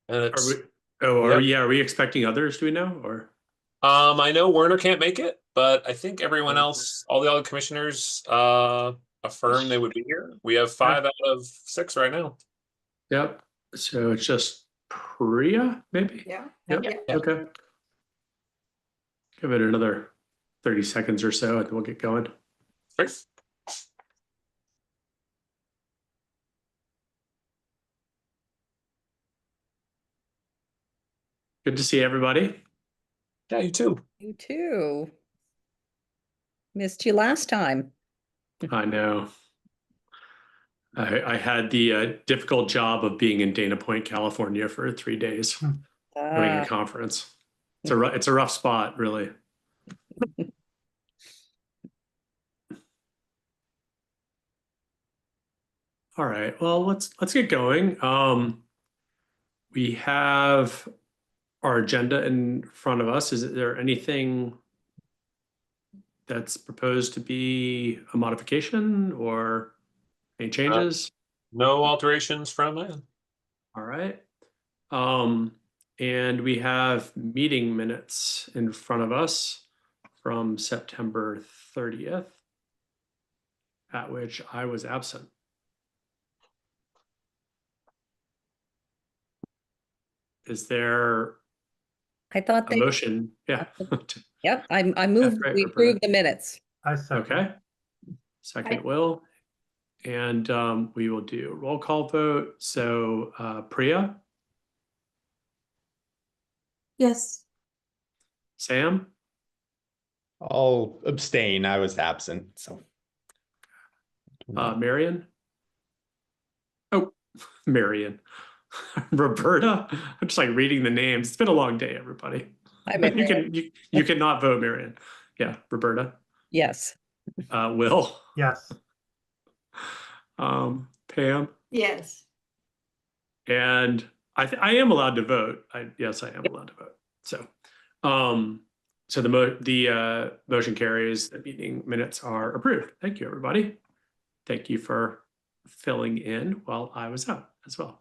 And Are we, it's, are yep. we, yeah, are we expecting others? Do we know? Or I know Werner can't make it, but I think everyone else, all the other commissioners, affirmed they would be here. We have okay. 5 out of 6 right now. Yep. So it's just Priya, maybe? Yeah. Yep. Yeah. Yeah. Okay. Give it another 30 seconds or so, and then we'll get going. Great. Good to see everybody. Yeah, you too. You too. Missed you last time. I know. I had the difficult job of being in Dana Point, California for 3 days doing a conference. It's a rough spot, really. All right. Well, let's get going. We have our agenda in front of us. Is there anything that's proposed to be a modification or any changes? No alterations from that. All right. And we have meeting minutes in front of us from September 30th, at which I was absent. Is there I thought a they, motion? Yeah. yep, I moved, Right, we Roberta. approved the minutes. I second. Okay. Second, Will. And we will do a roll call vote. So Priya, Yes. Sam, I'll abstain. I was absent, so. Marion. Oh, Marion. Roberta. I'm just like reading the names. It's been a long day, everybody. You cannot vote, Marion. Yeah, Roberta. Yes. Will. Yes. Pam. Yes. And I am allowed to vote. Yes, I am allowed to vote. So the motion carries. The meeting minutes are approved. Thank you, everybody. Thank you for filling in while I was out as well.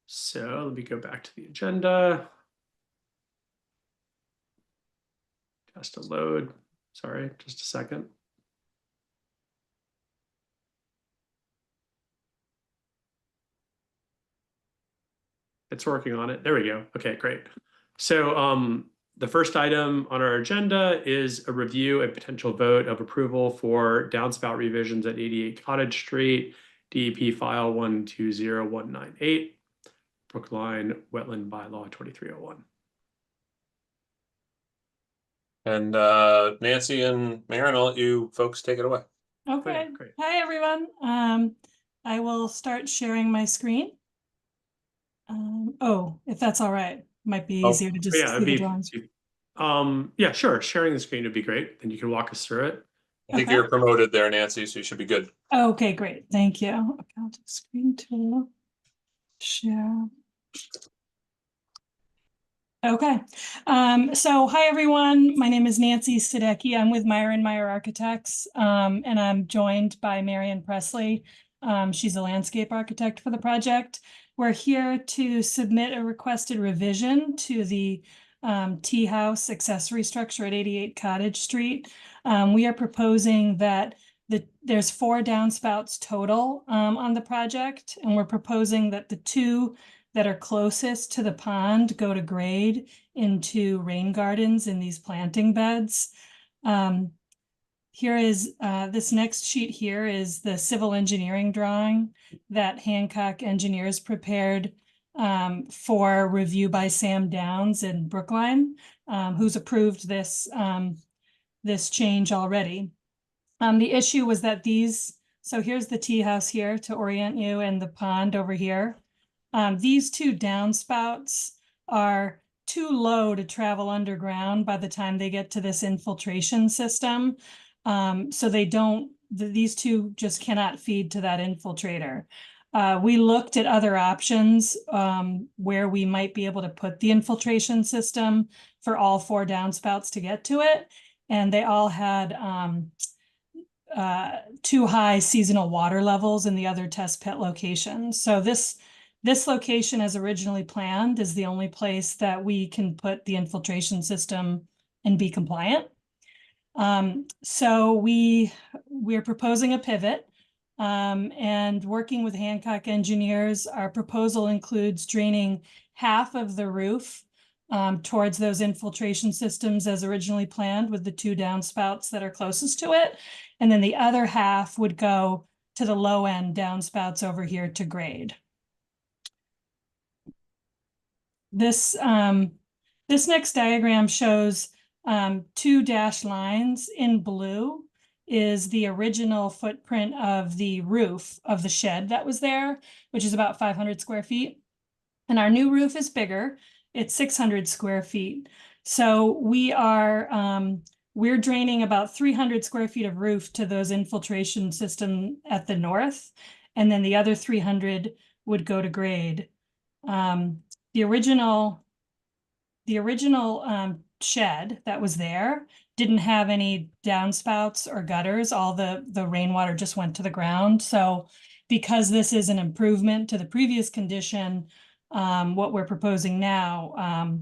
So let me go back to the agenda. Just a load. Sorry, just a second. It's working on it. There we go. Okay, great. So the first item on our agenda is a review and potential vote of approval for downspout revisions at 88 Cottage Street, DEP file 120198, Brookline Wetland Bylaw 2301. And Nancy and Maren, I'll let you folks take it away. Okay. Great. Hi, everyone. I will start sharing my screen. Oh, if that's all right, might be easier to just see the drawings. Yeah, sure. Sharing the screen would be great. Then you can walk us through it. I think you're promoted there, Nancy, so you should be good. Okay, great. Thank you. Okay, I'll do screen two. Share. Okay. So hi, everyone. My name is Nancy Sadecki. I'm with Meyer and Meyer Architects, and I'm joined by Marion Presley. She's a landscape architect for the project. We're here to submit a requested revision to the tea house accessory structure at 88 Cottage Street. We are proposing that there's 4 downspouts total on the project, and we're proposing that the 2 that are closest to the pond go to grade into rain gardens in these planting beds. Here is this next sheet here is the civil engineering drawing that Hancock Engineers prepared for review by Sam Downs in Brookline, who's approved this change already. The issue was that so here's the tea house here to orient you, and the pond over here. These 2 downspouts are too low to travel underground by the time they get to this infiltration system. So these 2 just cannot feed to that infiltrator. We looked at other options where we might be able to put the infiltration system for all 4 downspouts to get to it. And they all had too high seasonal water levels in the other test pit locations. So this This location as originally planned is the only place that we can put the infiltration system and be compliant. So we're proposing a pivot, and working with Hancock engineers, our proposal includes draining half of the roof towards those infiltration systems as originally planned, with the 2 downspouts that are closest to it. And then the other half would go to the low end downspouts over here to grade. This next diagram shows 2 dashed lines. In blue is the original footprint of the roof of the shed that was there, which is about 500 square feet. And our new roof is bigger. It's 600 square feet. So we're draining about 300 square feet of roof to those infiltration system at the north, and then the other 300 would go to grade. The original shed that was there didn't have any downspouts or gutters. All the rainwater just went to the ground. So because this is an improvement to the previous condition, what we're proposing now,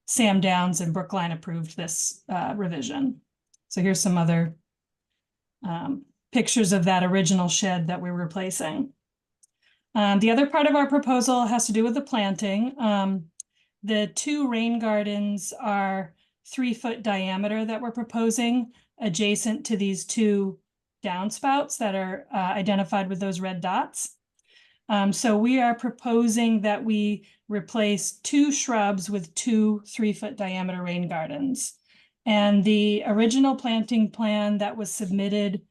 Sam Downs and Brookline approved this revision. So here's some other pictures of that original shed that we're replacing. The other part of our proposal has to do with the planting. The 2 rain gardens are 3-foot diameter that we're proposing adjacent to these 2 downspouts that are identified with those red dots. So we are proposing that we replace 2 shrubs with 2 3-foot diameter rain gardens. And the original planting plan that was submitted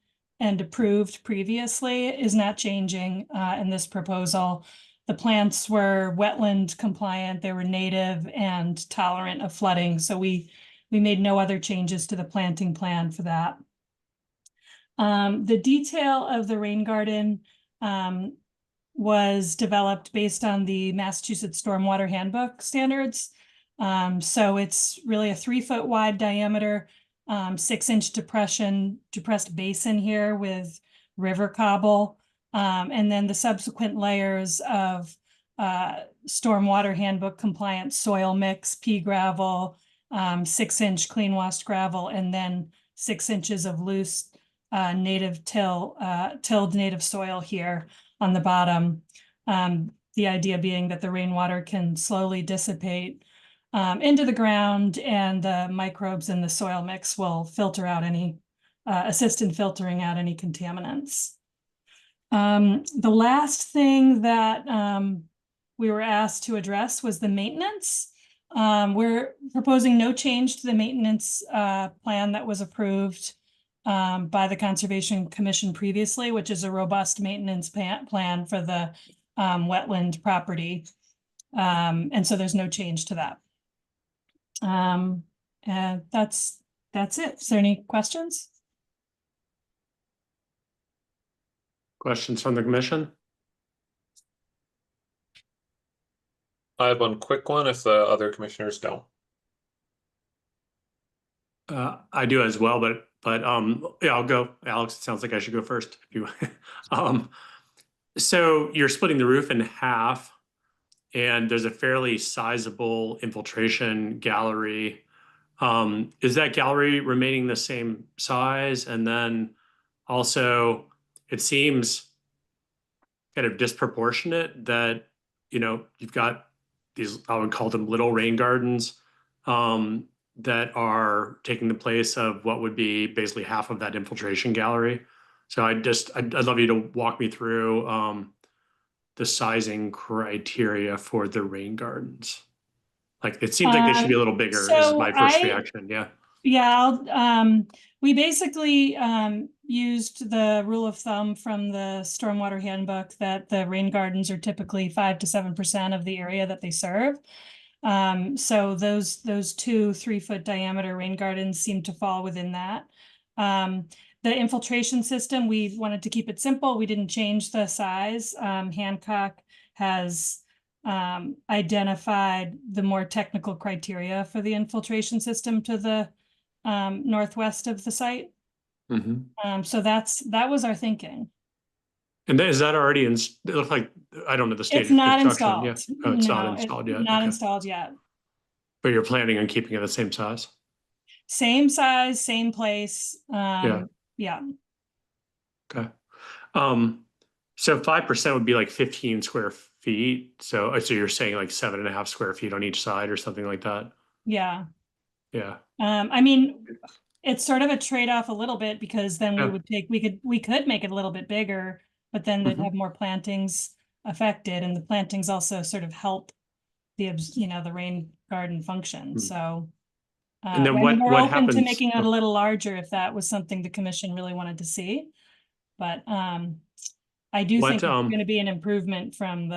and approved previously is not changing in this proposal. The plants were wetland compliant, they were native and tolerant of flooding. So we made no other changes to the planting plan for that. The detail of the rain garden was developed based on the Massachusetts Stormwater Handbook standards. So it's really a 3-foot wide diameter, 6-inch depressed basin here with river cobble. And then the subsequent layers of Stormwater Handbook compliant soil mix, pea gravel, 6-inch clean washed gravel, and then 6 inches of loose native tilled native soil here on the bottom. The idea being that the rainwater can slowly dissipate into the ground, and the microbes in the soil mix will filter out any, assist in filtering out any contaminants. The last thing that we were asked to address was the maintenance. We're proposing no change to the maintenance plan that was approved by the Conservation Commission previously, which is a robust maintenance plan for the wetland property. And so there's no change to that. And that's it. Is there any questions? Questions from the commission? I have one quick one if the other commissioners don't. I do as well, but yeah, I'll go. Alex, it sounds like I should go first. If you, so you're splitting the roof in half, and there's a fairly sizable infiltration gallery. Is that gallery remaining the same size? And then also, it seems kind of disproportionate that, you've got these, I would call them little rain gardens, that are taking the place of what would be basically half of that infiltration gallery. So I'd love you to walk me through the sizing criteria for the rain gardens. Like, it seems like they should be a little bigger, is my first reaction. Yeah. Yeah, we basically used the rule of thumb from the Stormwater Handbook that the rain gardens are typically 5 to 7% of the area that they serve. So those 2 3-foot diameter rain gardens seem to fall within that. The infiltration system, we wanted to keep it simple. We didn't change the size. Hancock has identified the more technical criteria for the infiltration system to the northwest of the site. Mm-hmm. So that was our thinking. And then is that already in, it looked like, I don't know the state It's of not construction. installed. Yeah. Oh, it's not No, it's installed yet. not Okay. installed yet. But you're planning on keeping it the same size? Same size, same place. Yeah. Yeah, Okay. So 5% would be like 15 square feet. So you're saying like 7.5 square feet on each side or something like that? yeah. Yeah. I mean, it's sort of a trade-off a little bit because then Yeah. we could make it a little bit bigger, but then they'd Mhm. have more plantings affected, and the plantings also sort of help the rain garden function. Mm. So And then I mean, what we're open to happens? making it Oh, a little larger if that was something the commission really wanted to see. But I do think it's going to be an improvement from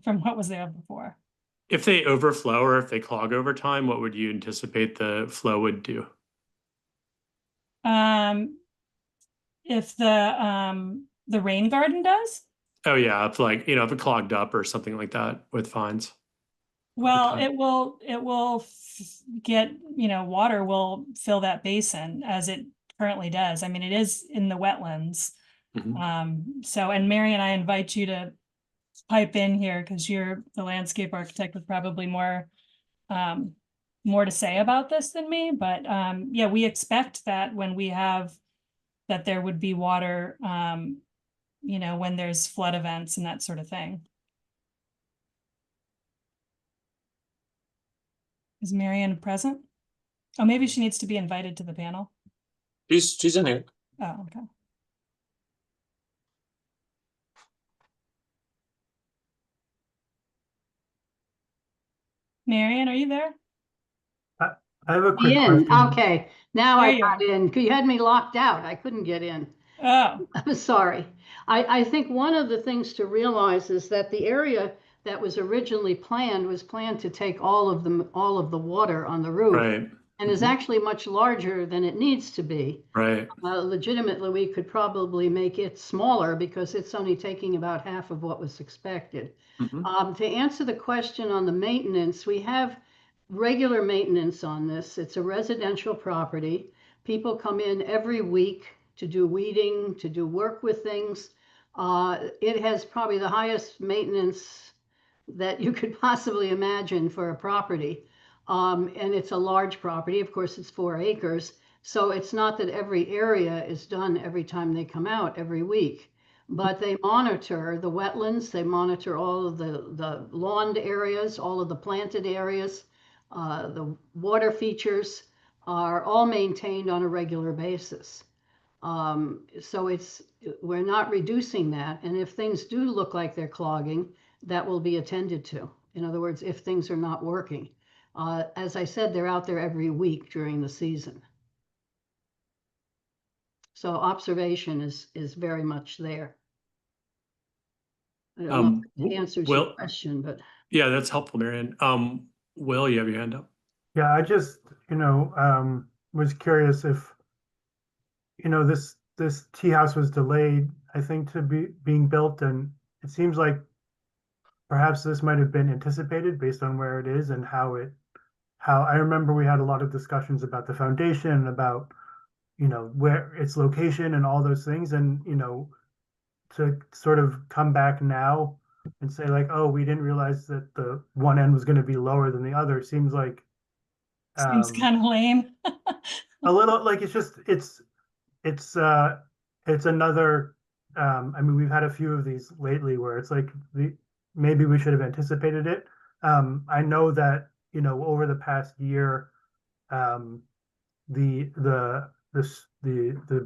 from what was there before. if they overflow or if they clog over time, what would you anticipate the flow would do? If the rain garden does, Oh yeah, if like, if it clogged up or something like that with fines. well, time. it will get, water will fill that basin as it currently does. I mean, it is in the wetlands. Mhm. So, and Mary and I invite you to pipe in here because you're the landscape architect with probably more to say about this than me. But yeah, we expect that when we have that there would be water, when there's flood events and that sort of thing. Is Marianne present? Oh, maybe she needs to be invited to the panel. She's in here. Oh, okay. Marianne, are you there? I have a quick In, question. okay, now There I you got in. You had me locked out. I couldn't get in. Oh, I'm sorry. I think one of the things to realize is that the area that was originally planned was planned to take all of the water on the roof Right. and is actually much larger than it needs to be. Right. Legitimately, we could probably make it smaller because it's only taking about half of what was expected. Mhm. To answer the question on the maintenance, we have regular maintenance on this. It's a residential property. People come in every week to do weeding, to do work with things. It has probably the highest maintenance that you could possibly imagine for a property. And it's a large property. Of course, it's 4 acres. So it's not that every area is done every time they come out every week, but they monitor the wetlands. They monitor all of the lawned areas, all of the planted areas. The water features are all maintained on a regular basis. So we're not reducing that. And if things do look like they're clogging, that will be attended to. In other words, if things are not working. As I said, they're out there every week during the season. So observation is very much there. I don't know if it answers your question, but. Yeah, that's helpful, Marianne. Will, you have your hand up? Yeah, I just, was curious if, this tea house was delayed, I think, to being built, and it seems like perhaps this might have been anticipated based on where it is and how I remember we had a lot of discussions about the foundation and about, where its location and all those things, and, to sort of come back now and say like, oh, we didn't realize that the one end was going to be lower than the other, seems like seems kind of lame. a little like it's another I mean, we've had a few of these lately where it's like maybe we should have anticipated it. I know that, over the past year, the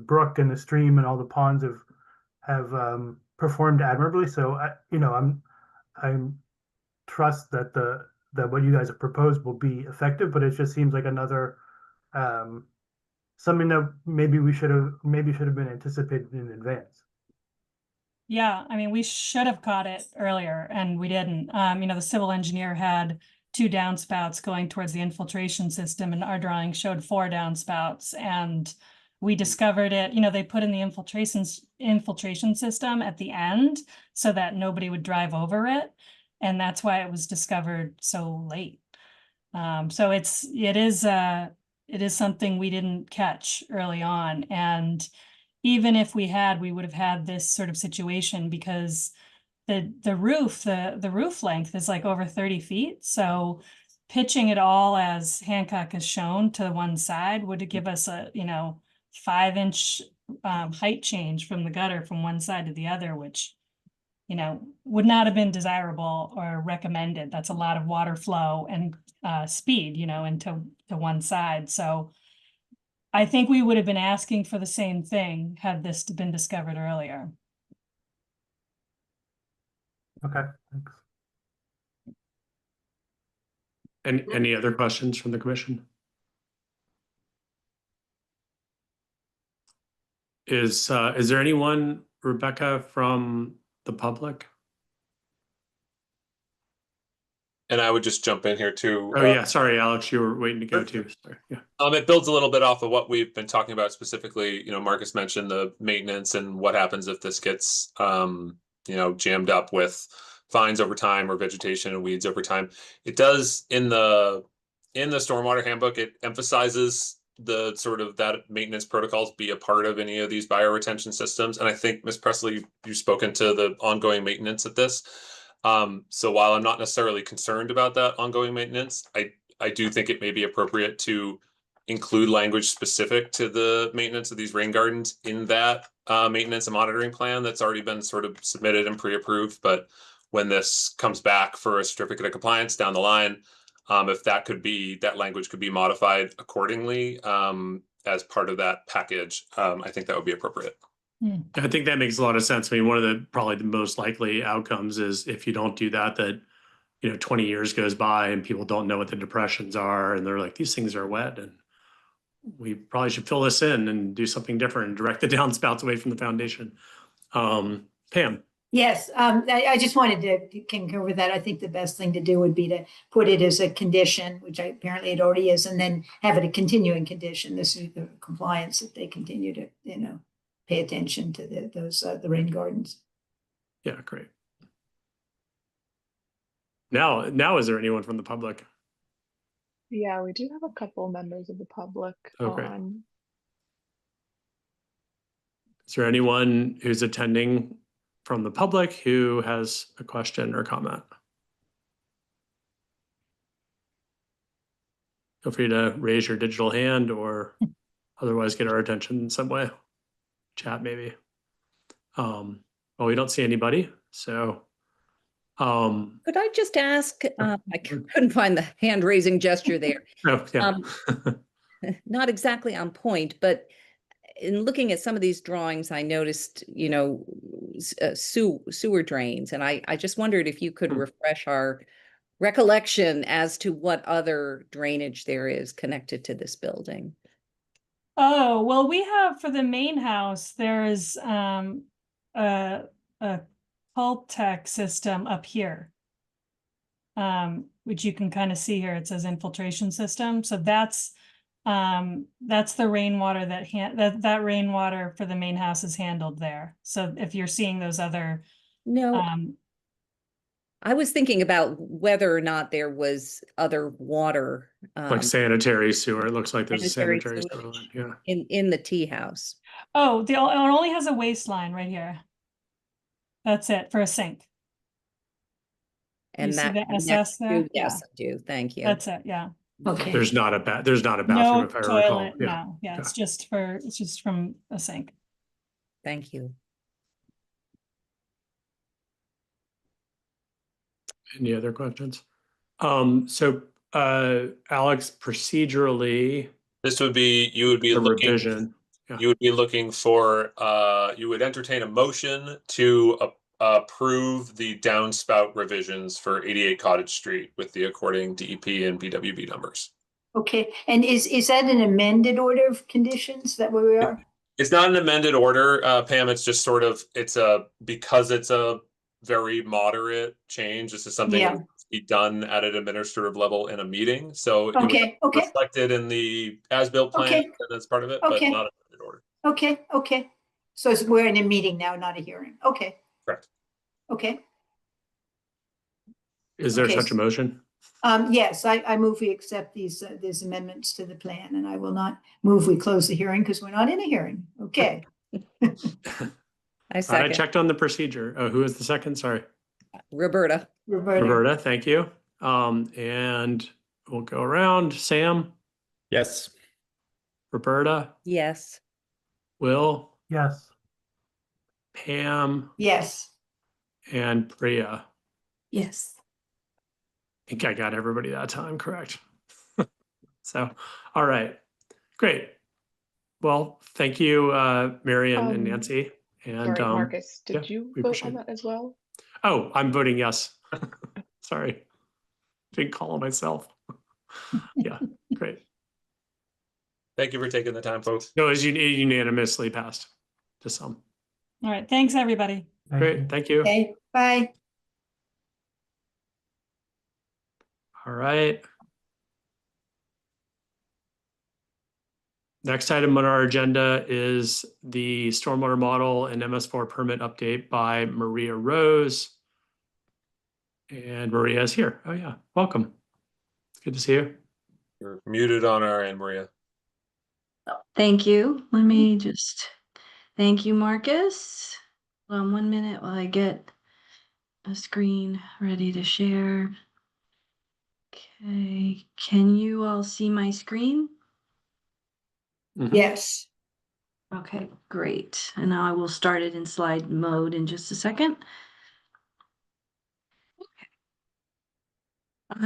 brook and the stream and all the ponds have performed admirably. So I'm trust that that what you guys have proposed will be effective, but it just seems like another something that maybe should have been anticipated in advance. Yeah, I mean, we should have caught it earlier and we didn't. The civil engineer had 2 downspouts going towards the infiltration system, and our drawing showed 4 downspouts, and we discovered it. They put in the infiltration system at the end so that nobody would drive over it, and that's why it was discovered so late. So it is something we didn't catch early on, and even if we had, we would have had this sort of situation because the roof, the roof length is like over 30 feet. So pitching it all as Hancock has shown to one side would give us a, 5-inch height change from the gutter from one side to the other, which, would not have been desirable or recommended. That's a lot of water flow and speed, into one side. So I think we would have been asking for the same thing had this been discovered earlier. Okay, thanks. Any other questions from the commission? Is there anyone, Rebecca, from the public? And I would just jump in here too. Oh yeah, sorry, Alex, you were waiting to go too. Sorry. Yeah. It builds a little bit off of what we've been talking about specifically. Marcus mentioned the maintenance and what happens if this gets, jammed up with vines over time or vegetation and weeds over time. It does in the stormwater handbook, it emphasizes the sort of that maintenance protocols be a part of any of these bioretention systems. And I think, Ms. Presley, you've spoken to the ongoing maintenance of this. So while I'm not necessarily concerned about that ongoing maintenance, I do think it may be appropriate to include language specific to the maintenance of these rain gardens in that maintenance and monitoring plan that's already been sort of submitted and pre-approved. But when this comes back for a certificate of compliance down the line, if that language could be modified accordingly as part of that package, I think that would be appropriate. I think that makes a lot of sense. I mean, one of the probably the most likely outcomes is if you don't do that, 20 years goes by and people don't know what the depressions are, and they're like, these things are wet, and we probably should fill this in and do something different and direct the downspouts away from the foundation. Pam. Yes, I just wanted to concur with that. I think the best thing to do would be to put it as a condition, which apparently it already is, and then have it a continuing condition. This is the compliance that they continue to, pay attention to the rain gardens. Yeah, great. Now, is there anyone from the public? Yeah, we do have a couple members of the public Okay. on. Is there anyone who's attending from the public who has a question or comment? Feel free to raise your digital hand or otherwise get our attention in some way. Chat maybe. Well, we don't see anybody, so. Could I just ask, I couldn't find the hand raising gesture there. Oh, yeah. Not exactly on point, but in looking at some of these drawings, I noticed, sewer drains, and I just wondered if you could refresh our recollection as to what other drainage there is connected to this building. Oh, well, we have for the main house, there is a Cultec system up here. Which you can kind of see here. It says infiltration system. So that's the rainwater that rainwater for the main house is handled there. So if you're seeing those other No, I was thinking about whether or not there was other water Like sanitary sewer. It looks like there's a sanitary sanitary sewer line. Yeah. in the tea house. Oh, it only has a waste line right here. That's it for a sink. And You see that the connects SS there? to- Yes, I do. Thank you. That's it. Yeah. Okay. There's not a bathroom No if I recall. toilet. Yeah. No. Yeah. It's just from a sink. Thank you. Any other questions? So Alex, procedurally, This would be, you would be the looking, revision. Yeah. you would be looking for, you would entertain a motion to approve the downspout revisions for 88 Cottage Street with the according DEP and BWB numbers. Okay, and is that an amended order of conditions that where we are? It's not an amended order, Pam. It's just sort of, because it's a very moderate change. This is something that needs to be done at an administrative level in a meeting. So it was Okay. reflected in the as-built plan, Okay. and that's part of it, but Okay. not an amended order. Okay. So we're in a meeting now, not a hearing. Okay. Correct. Okay. Is there Okay. such a motion? Yes, I move we accept these amendments to the plan, and I will not move we close the hearing because we're not in a hearing. Okay. I I second. checked on the procedure. Oh, who is the second? Sorry. Roberta. Roberta, thank you. And we'll go around. Sam, Yes. Roberta, Yes. Will, Yes. Pam, Yes. and Priya. Yes. I think I got everybody that time correct. So, all right, great. Well, thank you, Marion and Nancy. And Sorry, Marcus, yeah, did you we vote appreciate on it. that as well? Oh, I'm voting yes. Sorry. Didn't call on myself. Yeah, great. Thank you for taking the time, folks. No, it was unanimously passed to some. All right, thanks, everybody. Great, thank you. Okay, bye. All right. Next item on our agenda is the stormwater model and MS4 permit update by Maria Rose. And Maria is here. Oh yeah, welcome. It's good to see you. You're muted on our end, Maria. Thank you. Let me just, thank you, Marcus. 1 minute while I get a screen ready to share. Okay, can you all see my screen? Mhm. Yes. Okay, great. And now I will start it in slide mode in just a second.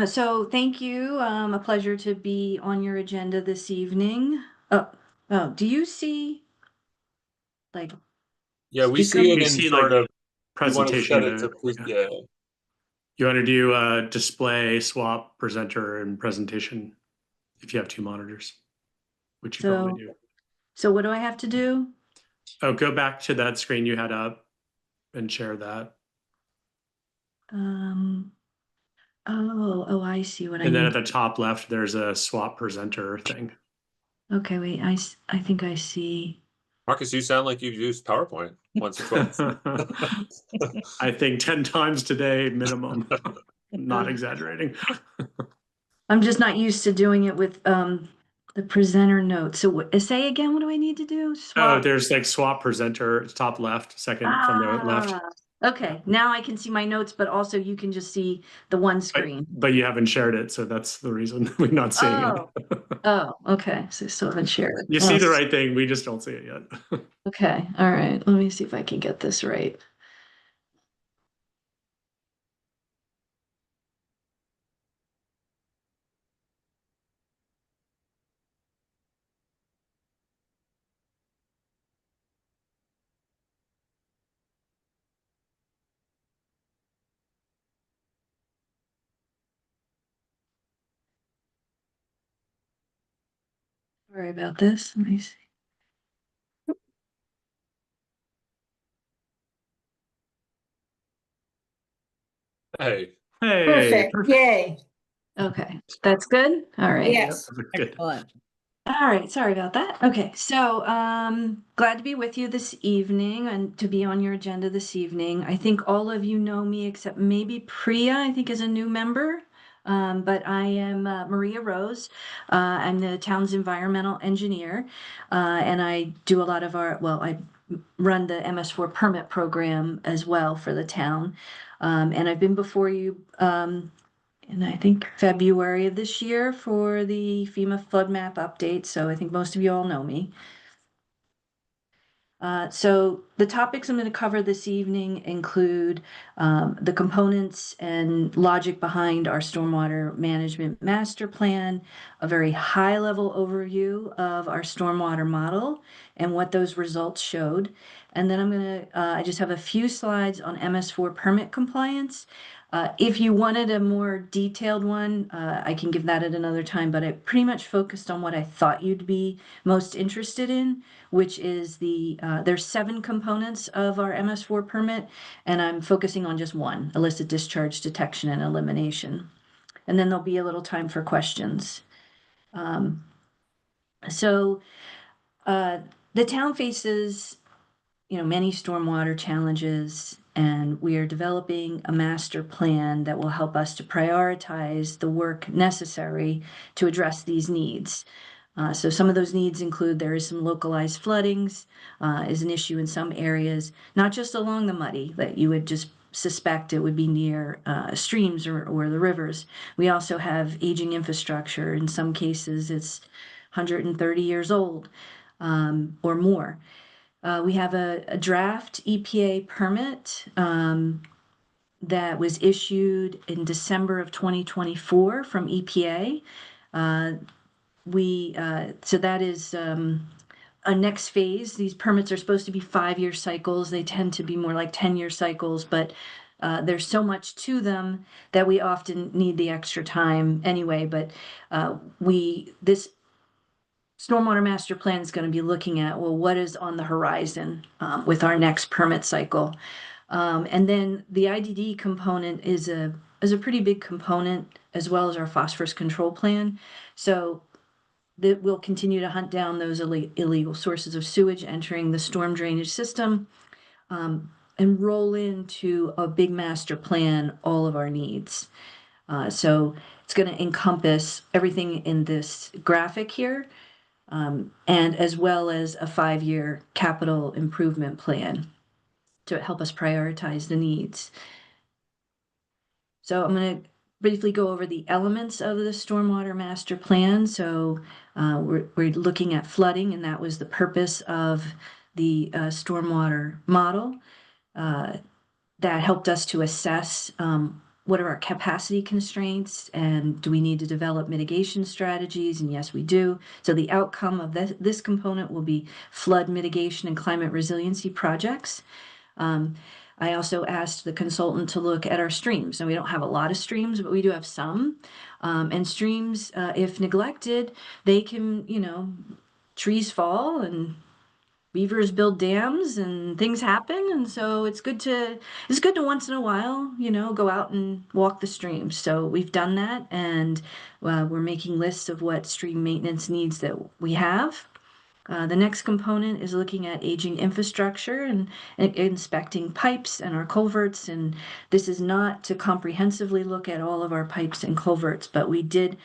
So thank you. A pleasure to be on your agenda this evening. Oh, do you see like Yeah, we speaker see it You in see, sort like, of, you want to presentation set it to, mode. yeah. You want to do a display, swap, presenter, and presentation if you have two monitors, which you probably do. So what do I have to do? Oh, go back to that screen you had up and share that. Oh, I see what I And then need. at the top left, there's a swap presenter thing. Okay, wait, I think I see. Marcus, you sound like you've used PowerPoint once or twice. I think 10 times today minimum. Not exaggerating. I'm just not used to doing it with the presenter notes. So say again, what do I need to do? Oh, Swap. there's like swap presenter, it's top left, second from the left. Okay, now I can see my notes, but also you can just see the one screen. But you haven't shared it, so that's the reason we're not seeing it. Oh, okay. So still haven't shared it. You see the right thing, we just don't see it yet. Okay, all right. Let me see if I can get this right. Sorry about this. Let me see. Hey. Hey. Perfect. Yay. Okay, that's good. All right. Yes. Good. Excellent. All right, sorry about that. Okay, so glad to be with you this evening and to be on your agenda this evening. I think all of you know me except maybe Priya, I think is a new member. But I am Maria Rose. I'm the town's environmental engineer, and I do a lot of I run the MS4 permit program as well for the town. And I've been before you in I think February of this year for the FEMA flood map update. So I think most of you all know me. So the topics I'm going to cover this evening include the components and logic behind our stormwater management master plan, a very high level overview of our stormwater model and what those results showed. And then I'm going to, I just have a few slides on MS4 permit compliance. If you wanted a more detailed one, I can give that at another time, but I pretty much focused on what I thought you'd be most interested in, which is there's 7 components of our MS4 permit, and I'm focusing on just one, illicit discharge detection and elimination. And then there'll be a little time for questions. The town faces many stormwater challenges, and we are developing a master plan that will help us to prioritize the work necessary to address these needs. So some of those needs include there is some localized floodings, is an issue in some areas, not just along the Muddy that you would just suspect it would be near streams or the rivers. We also have aging infrastructure. In some cases, it's 130 years old or more. We have a draft EPA permit that was issued in December of 2024 from EPA. So that is a next phase. These permits are supposed to be 5-year cycles. They tend to be more like 10-year cycles, but there's so much to them that we often need the extra time anyway. But this Stormwater Master Plan is going to be looking at, well, what is on the horizon with our next permit cycle. And then the IDD component is a pretty big component, as well as our phosphorus control plan. So that we'll continue to hunt down those illegal sources of sewage entering the storm drainage system, and roll into a big master plan all of our needs. So it's going to encompass everything in this graphic here, and as well as a 5-year capital improvement plan to help us prioritize the needs. So I'm going to briefly go over the elements of the Stormwater Master Plan. So we're looking at flooding, and that was the purpose of the stormwater model that helped us to assess what are our capacity constraints and do we need to develop mitigation strategies? And yes, we do. So the outcome of this component will be flood mitigation and climate resiliency projects. I also asked the consultant to look at our streams. And we don't have a lot of streams, but we do have some. And streams, if neglected, they can, trees fall and beavers build dams and things happen. And so it's good to once in a while, go out and walk the streams. So we've done that, and we're making lists of what stream maintenance needs that we have. The next component is looking at aging infrastructure and inspecting pipes and our culverts. And this is not to comprehensively look at all of our pipes and culverts, but we did,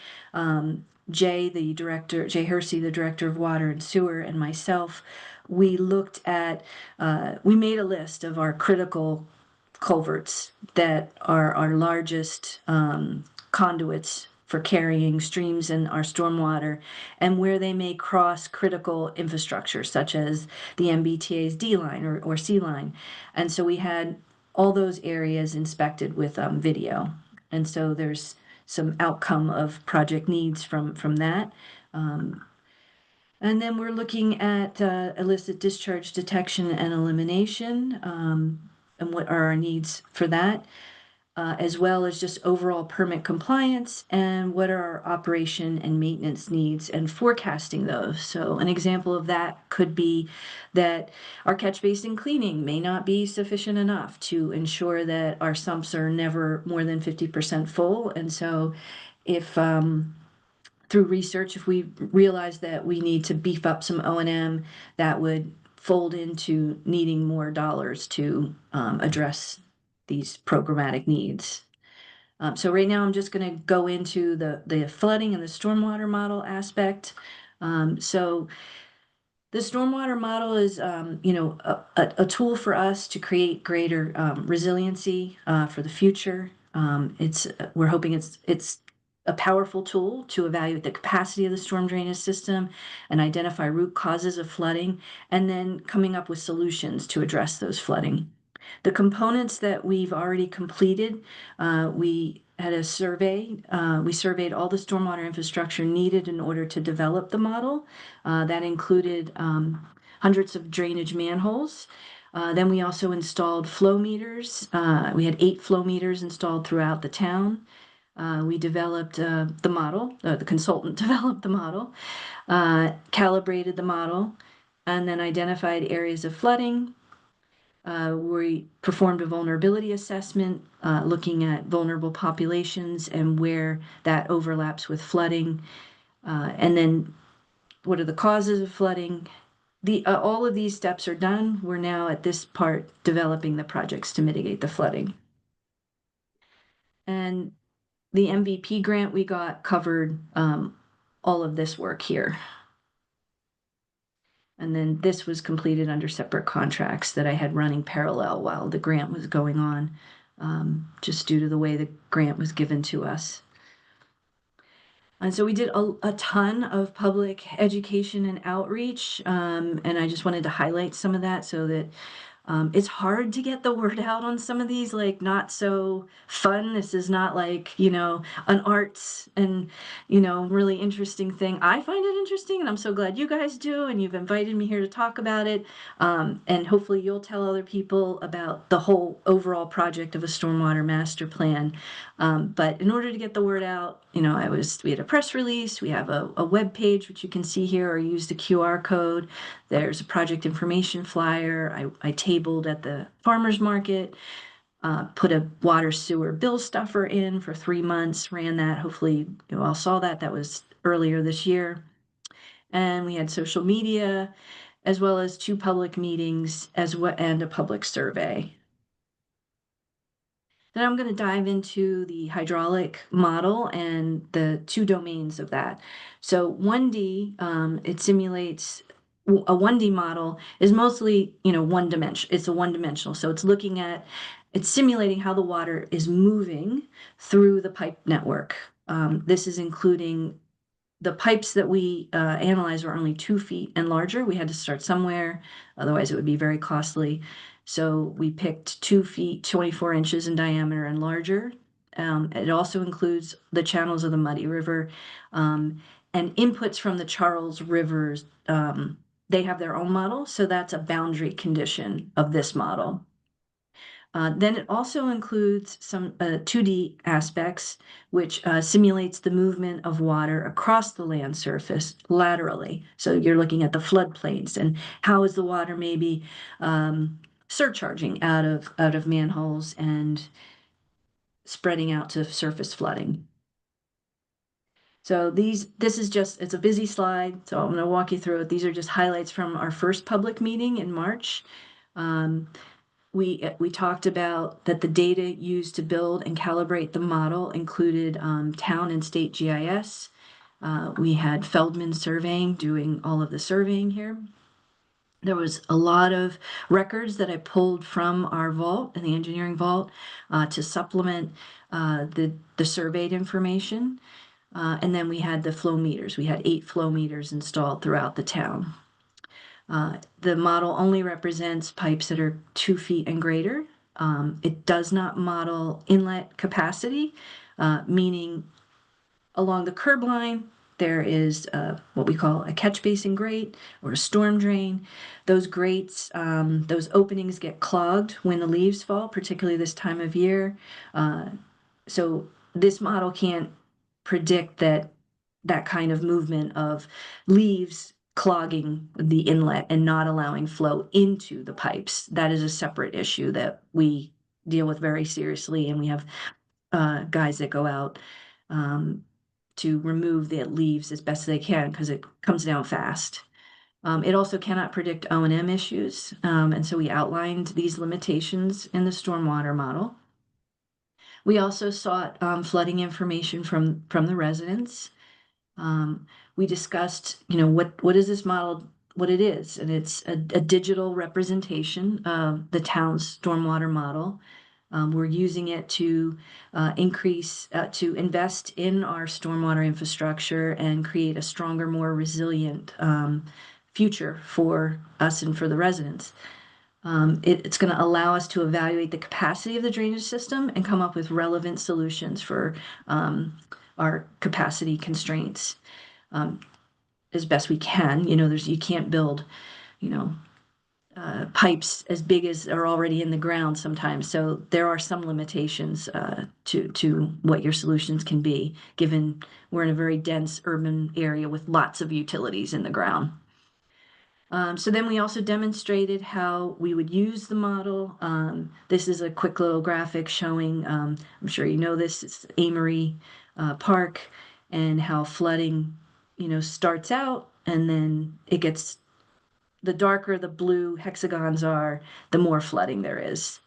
Jay Hersey, the director of water and sewer, and myself, we looked at, we made a list of our critical culverts that are our largest conduits for carrying streams and our stormwater, and where they may cross critical infrastructure, such as the MBTA's D line or C line. And so we had all those areas inspected with video. And so there's some outcome of project needs from that. And then we're looking at illicit discharge detection and elimination, and what are our needs for that. As well as just overall permit compliance and what are our operation and maintenance needs and forecasting those. So an example of that could be that our catch basin cleaning may not be sufficient enough to ensure that our sumps are never more than 50% full. And so if through research, if we realize that we need to beef up some O&M, that would fold into needing more dollars to address these programmatic needs. So right now I'm just going to go into the flooding and the stormwater model aspect. So the stormwater model is, a tool for us to create greater resiliency for the future. We're hoping it's a powerful tool to evaluate the capacity of the storm drainage system and identify root causes of flooding, and then coming up with solutions to address those flooding. The components that we've already completed, we had a survey. We surveyed all the stormwater infrastructure needed in order to develop the model. That included hundreds of drainage manholes. Then we also installed flow meters. We had 8 flow meters installed throughout the town. We developed the model, the consultant developed the model, calibrated the model, and then identified areas of flooding. We performed a vulnerability assessment, looking at vulnerable populations and where that overlaps with flooding. And then what are the causes of flooding? All of these steps are done. We're now at this part developing the projects to mitigate the flooding. And the MVP grant we got covered all of this work here. And then this was completed under separate contracts that I had running parallel while the grant was going on, just due to the way the grant was given to us. And so we did a ton of public education and outreach, and I just wanted to highlight some of that so that it's hard to get the word out on some of these, like, not so fun. This is not like, you know, an arts and, you know, really interesting thing. I find it interesting, and I'm so glad you guys do, and you've invited me here to talk about it. And hopefully you'll tell other people about the whole overall project of a stormwater master plan. But in order to get the word out, you know, we had a press release, we have a web page, which you can see here, or use the QR code. There's a project information flyer. I tabled at the farmer's market, put a water sewer bill stuffer in for 3 months, ran that. Hopefully you all saw that. That was earlier this year. And we had social media, as well as 2 public meetings and a public survey. Then I'm going to dive into the hydraulic model and the 2 domains of that. So 1D, it simulates a 1D model is mostly, you know, one dimension. It's a one-dimensional. So it's simulating how the water is moving through the pipe network. This is including the pipes that we analyzed were only 2 feet and larger. We had to start somewhere, otherwise it would be very costly. So we picked 2 feet, 24 inches in diameter and larger. It also includes the channels of the Muddy River and inputs from the Charles Rivers. They have their own model, so that's a boundary condition of this model. Then it also includes some 2D aspects, which simulates the movement of water across the land surface laterally. So you're looking at the floodplains and how is the water maybe surcharging out of manholes and spreading out to surface flooding. So it's a busy slide, so I'm going to walk you through it. These are just highlights from our first public meeting in March. We talked about that the data used to build and calibrate the model included town and state GIS. We had Feldman Surveying doing all of the surveying here. There was a lot of records that I pulled from our vault and the engineering vault to supplement the surveyed information. And then we had the flow meters. We had 8 flow meters installed throughout the town. The model only represents pipes that are 2 feet and greater. It does not model inlet capacity, meaning along the curb line, there is what we call a catch basin grate or a storm drain. Those grates, those openings get clogged when the leaves fall, particularly this time of year. So this model can't predict that kind of movement of leaves clogging the inlet and not allowing flow into the pipes. That is a separate issue that we deal with very seriously, and we have guys that go out to remove the leaves as best they can because it comes down fast. It also cannot predict O&M issues, and so we outlined these limitations in the stormwater model. We also sought flooding information from the residents. We discussed, you know, what is this model, what it is, and it's a digital representation of the town's stormwater model. We're using it to to invest in our stormwater infrastructure and create a stronger, more resilient future for us and for the residents. It's going to allow us to evaluate the capacity of the drainage system and come up with relevant solutions for our capacity constraints as best we can. You know, you can't build, you know, pipes as big as are already in the ground sometimes. So there are some limitations to what your solutions can be, given we're in a very dense urban area with lots of utilities in the ground. So then we also demonstrated how we would use the model. This is a quick little graphic showing, I'm sure you know this, it's Amory Park, and how flooding, you know, starts out and then it gets, the darker the blue hexagons are, the more flooding there is.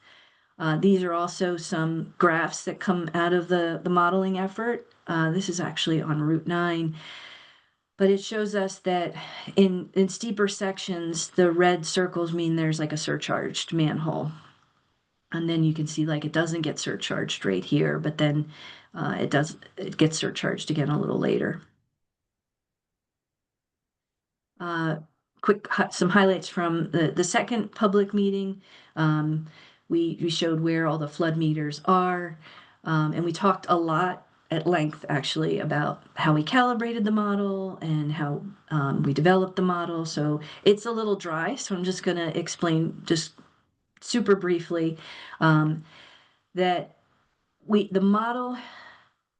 These are also some graphs that come out of the modeling effort. This is actually on Route 9. But it shows us that in steeper sections, the red circles mean there's like a surcharged manhole. And then you can see like it doesn't get surcharged right here, but then it gets surcharged again a little later. Some highlights from the second public meeting. We showed where all the flood meters are, and we talked a lot at length actually about how we calibrated the model and how we developed the model. So it's a little dry, so I'm just going to explain just super briefly that the model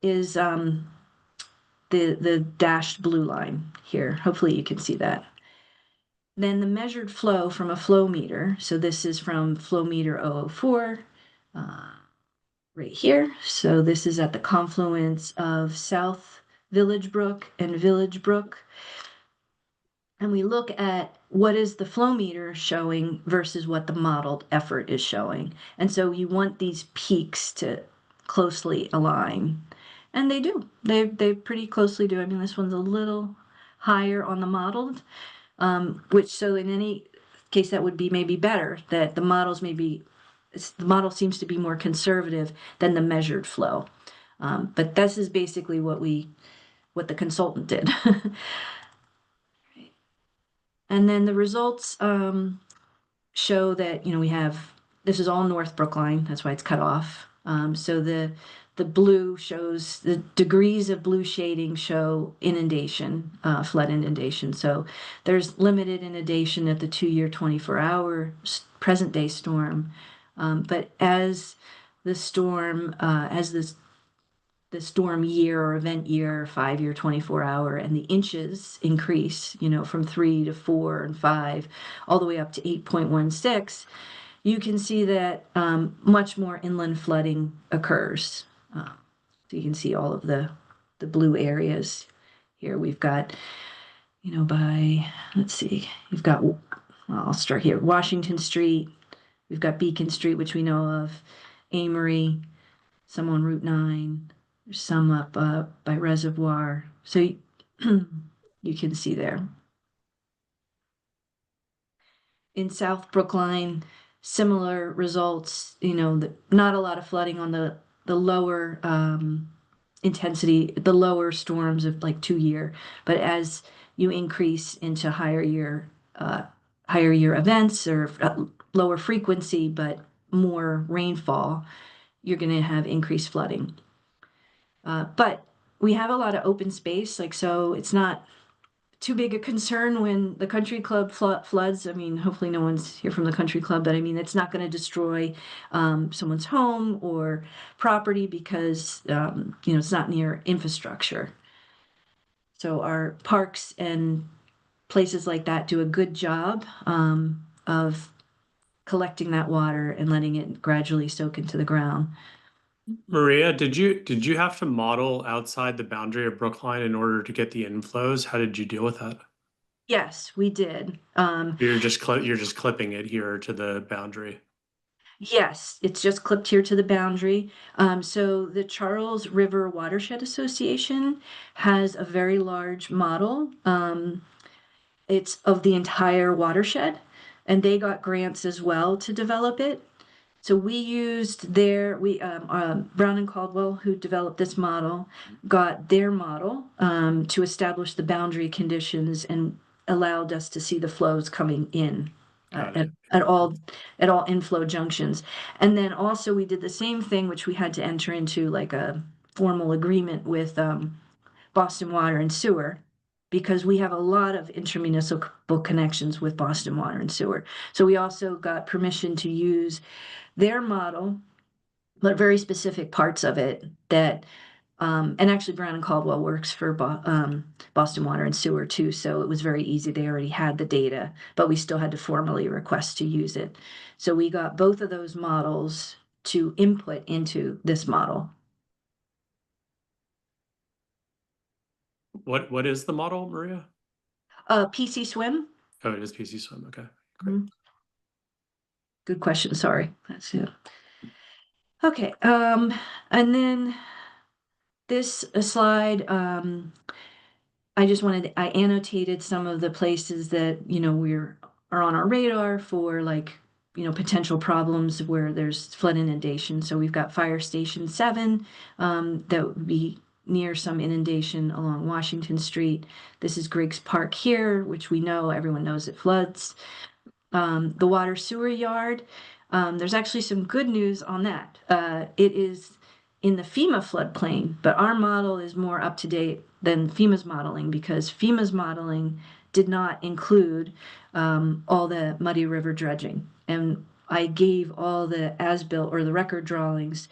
is the dashed blue line here. Hopefully you can see that. Then the measured flow from a flow meter. So this is from flow meter 004 right here. So this is at the confluence of South Village Brook and Village Brook. And we look at what is the flow meter showing versus what the modeled effort is showing. And so you want these peaks to closely align. And they do. They pretty closely do. I mean, this one's a little higher on the modeled, which so in any case that would be maybe better, that the model seems to be more conservative than the measured flow. But this is basically what the consultant did. And then the results show that, we have, this is all North Brookline, that's why it's cut off. So the blue shows, the degrees of blue shading show inundation, flood inundation. So there's limited inundation at the 2-year, 24-hour present day storm. But as the storm, the storm year or event year, 5-year, 24-hour, and the inches increase, from 3 to 4 and 5, all the way up to 8.16, you can see that much more inland flooding occurs. So you can see all of the blue areas here. We've got, let's see, you've got, I'll start here, Washington Street. We've got Beacon Street, which we know of, Amory, some on Route 9. There's some up by Reservoir. So you can see there. In South Brookline, similar results, not a lot of flooding on the lower intensity, the lower storms of like 2-year, but as you increase into higher year events or lower frequency, but more rainfall, you're going to have increased flooding. But we have a lot of open space, so it's not too big a concern when the country club floods. I mean, hopefully no one's here from the country club, but I mean, it's not going to destroy someone's home or property because, it's not near infrastructure. So our parks and places like that do a good job of collecting that water and letting it gradually soak into the ground. Maria, did you have to model outside the boundary of Brookline in order to get the inflows? How did you deal with that? Yes, we did. You're just clipping it here to the boundary. Yes, it's just clipped here to the boundary. So the Charles River Watershed Association has a very large model. It's of the entire watershed, and they got grants as well to develop it. So we used Brown and Caldwell, who developed this model, got their model to establish the boundary conditions and allowed us to see the flows coming in at all inflow junctions. And then also we did the same thing, which we had to enter into like a formal agreement with Boston Water and Sewer, because we have a lot of intermunicipal connections with Boston Water and Sewer. So we also got permission to use their model, but very specific parts of it that, and actually Brown and Caldwell works for Boston Water and Sewer too, so it was very easy. They already had the data, but we still had to formally request to use it. So we got both of those models to input into this model. What is the model, Maria? PC Swim. Oh, it is PC Swim. Okay, great. Good question. Sorry. That's it. Okay. And then this slide I just I annotated some of the places that, are on our radar for like, potential problems where there's flood inundation. So we've got Fire Station 7, that would be near some inundation along Washington Street. This is Griggs Park here, which we know, everyone knows it floods. The water sewer yard, there's actually some good news on that. It is in the FEMA floodplain, but our model is more up to date than FEMA's modeling because FEMA's modeling did not include all the Muddy River dredging. And I gave all the as-built or the record drawings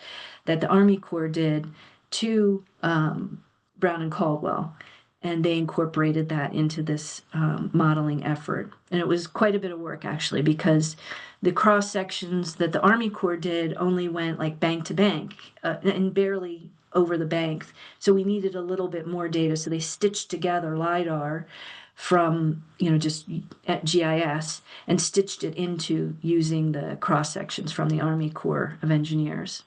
that the Army Corps did to Brown and Caldwell. And they incorporated that into this modeling effort. And it was quite a bit of work, actually, because the cross sections that the Army Corps did only went like bank to bank and barely over the banks. So we needed a little bit more data. So they stitched together LIDAR from, just at GIS and stitched it into using the cross sections from the Army Corps of Engineers.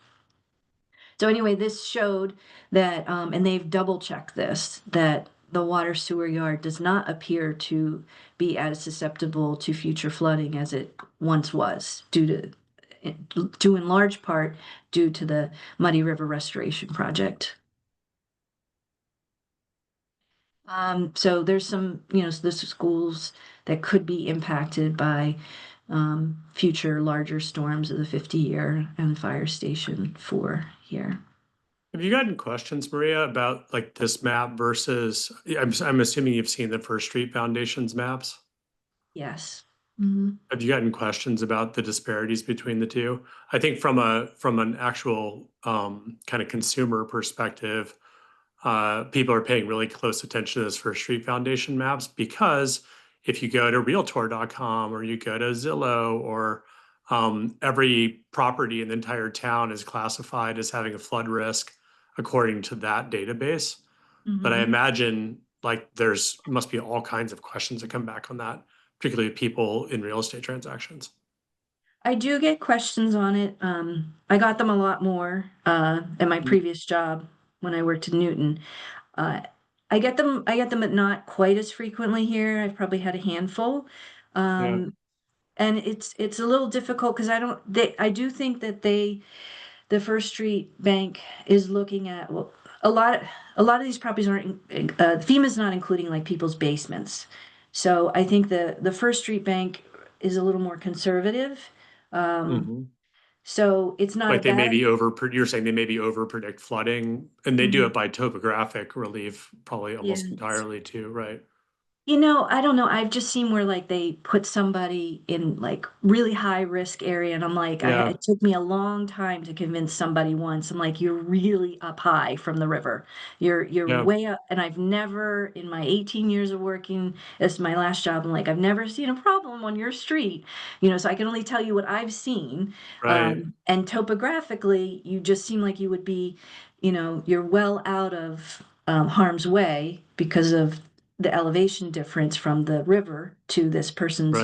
So anyway, this showed that, and they've double checked this, that the water sewer yard does not appear to be as susceptible to future flooding as it once was, due in large part due to the Muddy River Restoration Project. So there's some, the schools that could be impacted by future larger storms of the 50-year and Fire Station 4 here. Have you gotten questions, Maria, about like this map versus, I'm assuming you've seen the First Street Foundation's maps? Yes. Mm-hmm. Have you gotten questions about the disparities between the two? I think from an actual kind of consumer perspective, people are paying really close attention to this First Street Foundation maps because if you go to Realtor.com or you go to Zillow or every property in the entire town is classified as having a flood risk according to that database. Mm-hmm. But I imagine like must be all kinds of questions that come back on that, particularly people in real estate transactions. I do get questions on it. I got them a lot more at my previous job when I worked in Newton. I get them, but not quite as frequently here. I've probably had a handful. And it's a little difficult because I do think that the First Street Bank is looking at, well, a lot of these properties aren't, FEMA's not including like people's basements. So I think the First Street Bank is a little more conservative. So it's not like they may bad. be you're saying they may be over predict flooding, and they do it by topographic relief probably almost entirely too, right? I don't know. I've just seen where like they put somebody in like really high risk area, and I'm like, it took me a long time to convince somebody once. I'm like, you're really up high from the river. You're way up, and I've never in my 18 years of working, this is my last job. I'm like, I've never seen a problem on your street, so I can only tell you what I've seen. Right. And topographically, you just seem like you would be, you're well out of harm's way because of the elevation difference from the river to this person's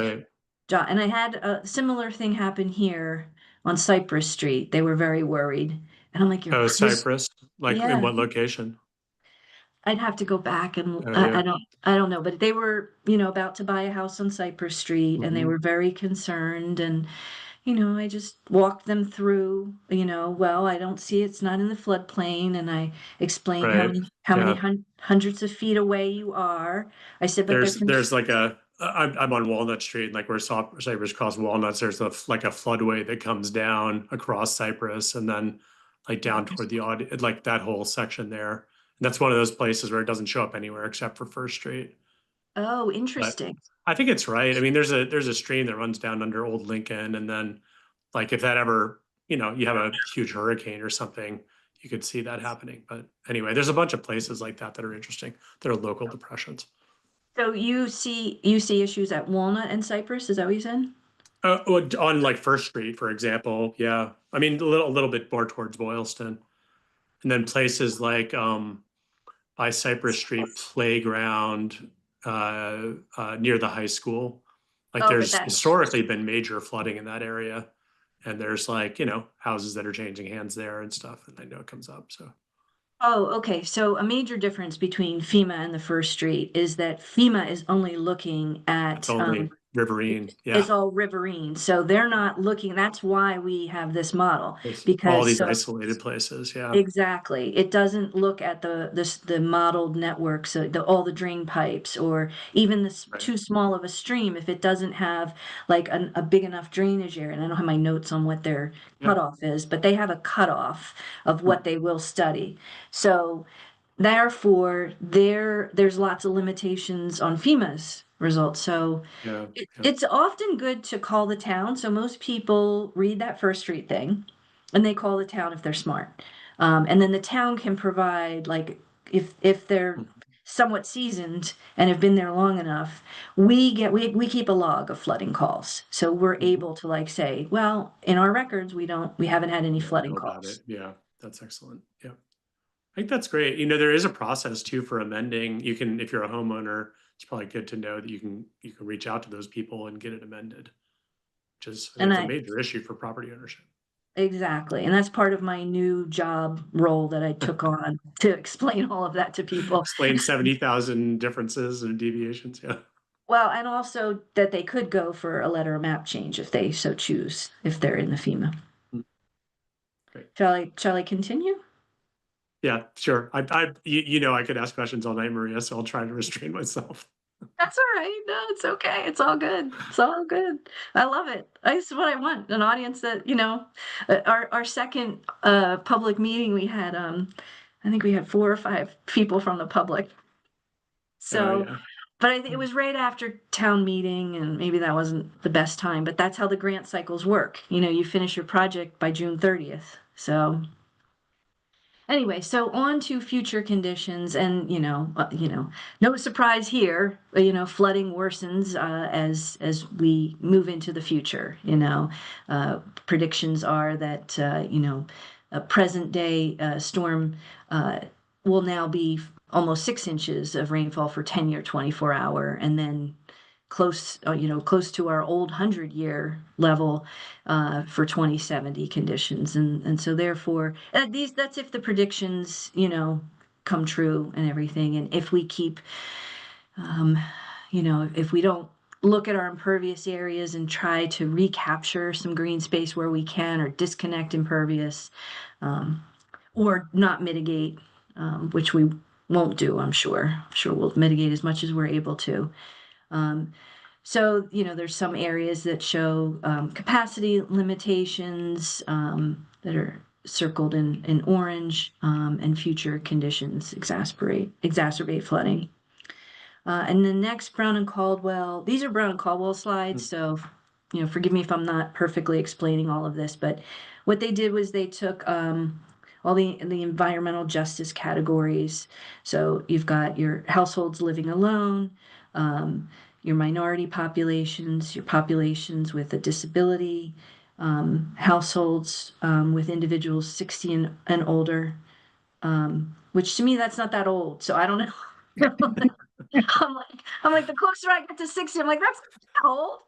job. And I had a similar thing happen here on Cypress Street. They were very worried. And I'm like, you're Cypress? Like in what location? I'd have to go back and I don't know, but they were, about to buy a house on Cypress Street and they were very concerned. And I just walked them through, well, I don't see it's not in the floodplain. And I explained how many hundreds of feet away you are. I said, but there's like I'm on Walnut Street, like where Cypress cross Walnuts, there's like a floodway that comes down across Cypress and then like down toward the like that whole section there. And that's one of those places where it doesn't show up anywhere except for First Street. Oh, interesting. But I think it's right. I mean, there's a stream that runs down under Old Lincoln, and then like if that ever, you have a huge hurricane or something, you could see that happening. But anyway, there's a bunch of places like that are interesting, that are local depressions. So you see issues at Walnut and Cypress, is that what you said? On like First Street, for example, yeah. I mean, a little bit more towards Boylston, and then places like by Cypress Street Playground near the high school. Like there's historically been major flooding in that area, and there's like houses that are changing hands there and stuff. And I know it comes up. So Oh, okay. So a major difference between FEMA and the First Street is that FEMA is only looking at, It's only riverine, it's yeah. all riverine. So they're not looking, that's why we have this model. There's all Because these so isolated places, yeah. exactly, it doesn't look at the modeled network, so all the drain pipes, or even this Right. too small of a stream, if it doesn't have like a big enough drainage area. And I don't have my notes on what their Yeah. cutoff is, but they have a cutoff of what they will study. So therefore, there's lots of limitations on FEMA's results. So Yeah. it's often good to call the town. So most people read that First Street thing and they call the town if they're smart. And then the town can provide, like, if they're somewhat seasoned and have been there long enough, we keep a log of flooding calls. So we're able to like say, well, in our records, we haven't had any flooding Know about calls. it. Yeah, that's excellent. Yeah. I think that's great. You know, there is a process too for amending. You can, if you're a homeowner, it's probably good to know that you can reach out to those people and get it amended, which is And it's a I- major issue for property ownership. Exactly. And that's part of my new job role that I took on to explain all of that to people. Explain 70,000 differences and deviations. Yeah. Well, and also that they could go for a letter of map change if they so choose, if they're in the FEMA. Great. Shall I continue? Yeah, sure. You know, I could ask questions all night, Maria, so I'll try to restrain myself. That's all right. No, it's okay. It's all good. It's all good. I love it. This is what I want. An audience that, you know, our second public meeting we had, I think we had 4 or 5 people from the public. So, yeah. but I think it was right after town meeting, and maybe that wasn't the best time, but that's how the grant cycles work. You know, you finish your project by June 30th. So anyway, so on to future conditions, and no surprise here. Flooding worsens as we move into the future. Predictions are that a present day storm will now be almost 6 inches of rainfall for 10-year 24-hour, and then close to our old 100-year level for 2070 conditions, and so therefore that's if the predictions come true and everything, and if we keep if we don't look at our impervious areas and try to recapture some green space where we can, or disconnect impervious, or not mitigate, which we won't do. I'm sure we'll mitigate as much as we're able to. So, there's some areas that show capacity limitations that are circled in orange, and future conditions exacerbate flooding. And the next, Brown and Caldwell, these are Brown and Caldwell slides, so forgive me if I'm not perfectly explaining all of this, but what they did was they took all the environmental justice categories. So you've got your households living alone, your minority populations, your populations with a disability, households with individuals 60 and older, which to me, that's not that old. So I don't know. I'm like, the closer I get to 60, I'm like, that's not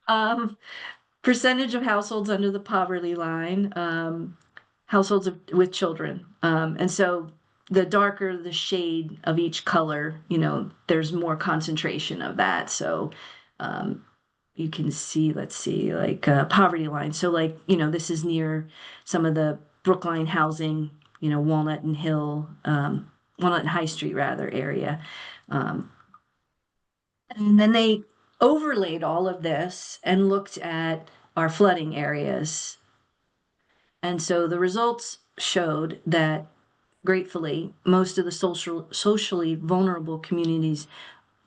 old. Percentage of households under the poverty line, households with children. And so the darker the shade of each color, there's more concentration of that. So you can see, let's see, like poverty line. So like, this is near some of the Brookline housing, Walnut and High Street rather area. And then they overlaid all of this and looked at our flooding areas. And so the results showed that, gratefully, most of the socially vulnerable communities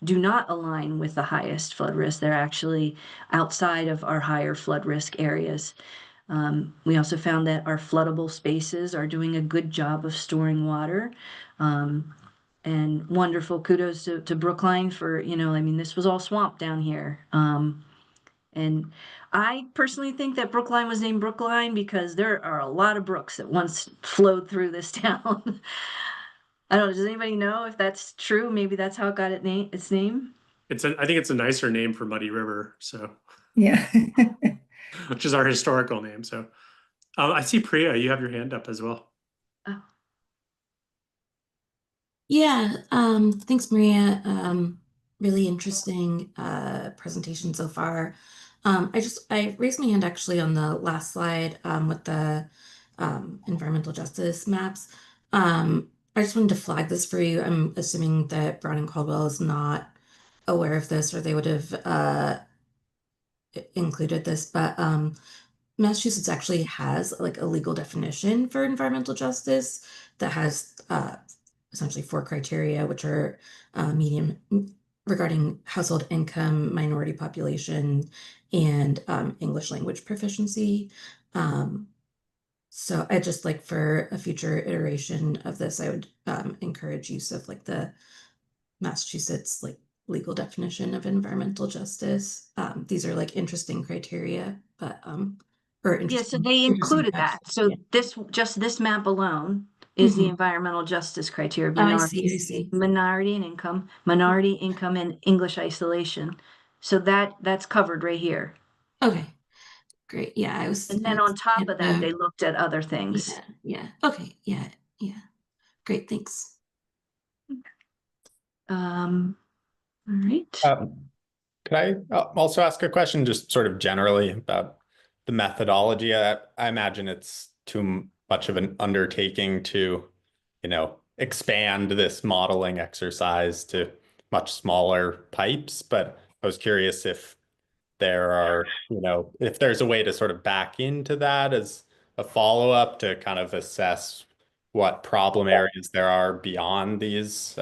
do not align with the highest flood risk. They're actually outside of our higher flood risk areas. We also found that our floodable spaces are doing a good job of storing water. And wonderful kudos to Brookline for, this was all swamp down here. And I personally think that Brookline was named Brookline because there are a lot of brooks that once flowed through this town. I don't know. Does anybody know if that's true? Maybe that's how it got its name. I think it's a nicer name for Muddy River. So Yeah. which is our historical name. So I see Priya, you have your hand up as well. Yeah, thanks, Maria. Really interesting presentation so far. I raised my hand actually on the last slide with the environmental justice maps. I just wanted to flag this for you. I'm assuming that Brown and Caldwell is not aware of this, or they would have included this, but Massachusetts actually has like a legal definition for environmental justice that has essentially 4 criteria, which are medium regarding household income, minority population, and English language proficiency. So I just like for a future iteration of this, I would encourage use of like the Massachusetts like legal definition of environmental justice. These are like interesting criteria, but or Yeah, so interesting, they interesting included facts. that. So Yeah. this map alone is the Mhm. environmental justice criteria. Oh, I see. Minority income and English isolation. So that's covered right here. Okay, great. Yeah, I was. And then on top of that, they looked at other things. Yeah. Okay. Yeah. Great. Thanks. All right. Could I also ask a question just sort of generally about the methodology? I imagine it's too much of an undertaking to, expand this modeling exercise to much smaller pipes, but I was curious if there are, if there's a way to sort of back into that as a follow-up to kind of assess what problem areas there are beyond these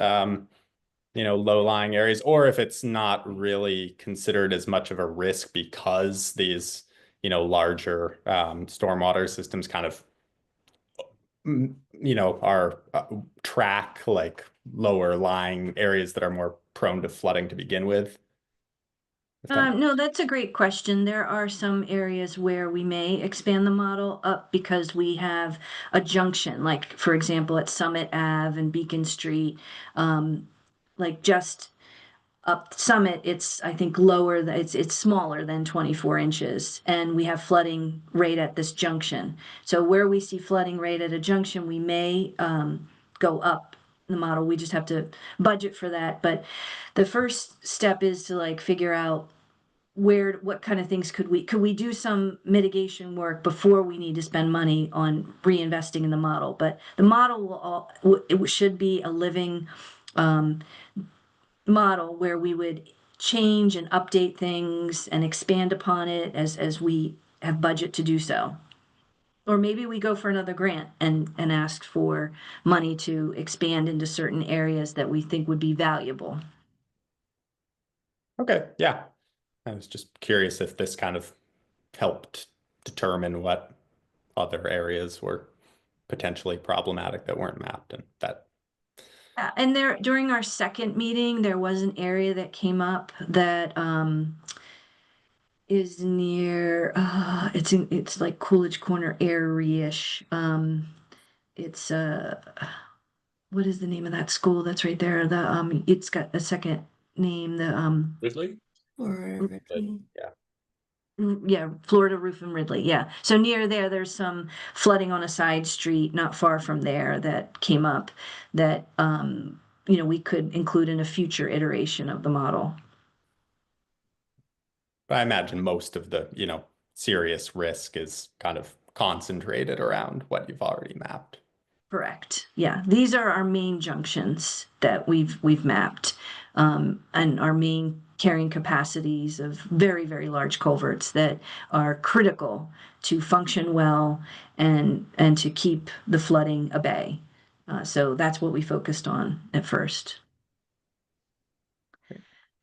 low-lying areas, or if it's not really considered as much of a risk because these, larger stormwater systems kind of, are track like lower lying areas that are more prone to flooding to begin with. No, that's a great question. There are some areas where we may expand the model up because we have a junction, like for example, at Summit Ave and Beacon Street, like just up Summit, it's I think lower than it's smaller than 24 inches, and we have flooding right at this junction. So where we see flooding right at a junction, we may go up the model. We just have to budget for that. But the first step is to like figure out what kind of things could we do some mitigation work before we need to spend money on reinvesting in the model. But the model it should be a living model where we would change and update things and expand upon it as we have budget to do so. Or maybe we go for another grant and ask for money to expand into certain areas that we think would be valuable. Okay, yeah. I was just curious if this kind of helped determine what other areas were potentially problematic that weren't mapped, and that. And during our second meeting, there was an area that came up that is near it's like Coolidge Corner area-ish. It's what is the name of that school that's right there? The it's got a second name, the Ridley? Yeah, Florida Roof and Ridley. Yeah. So near there's some flooding on a side street not far from there that came up that, we could include in a future iteration of the model. I imagine most of the, serious risk is kind of concentrated around what you've already mapped. Correct. Yeah. These are our main junctions that we've mapped, and our main carrying capacities of very, very large culverts that are critical to function well and to keep the flooding at bay. So that's what we focused on at first.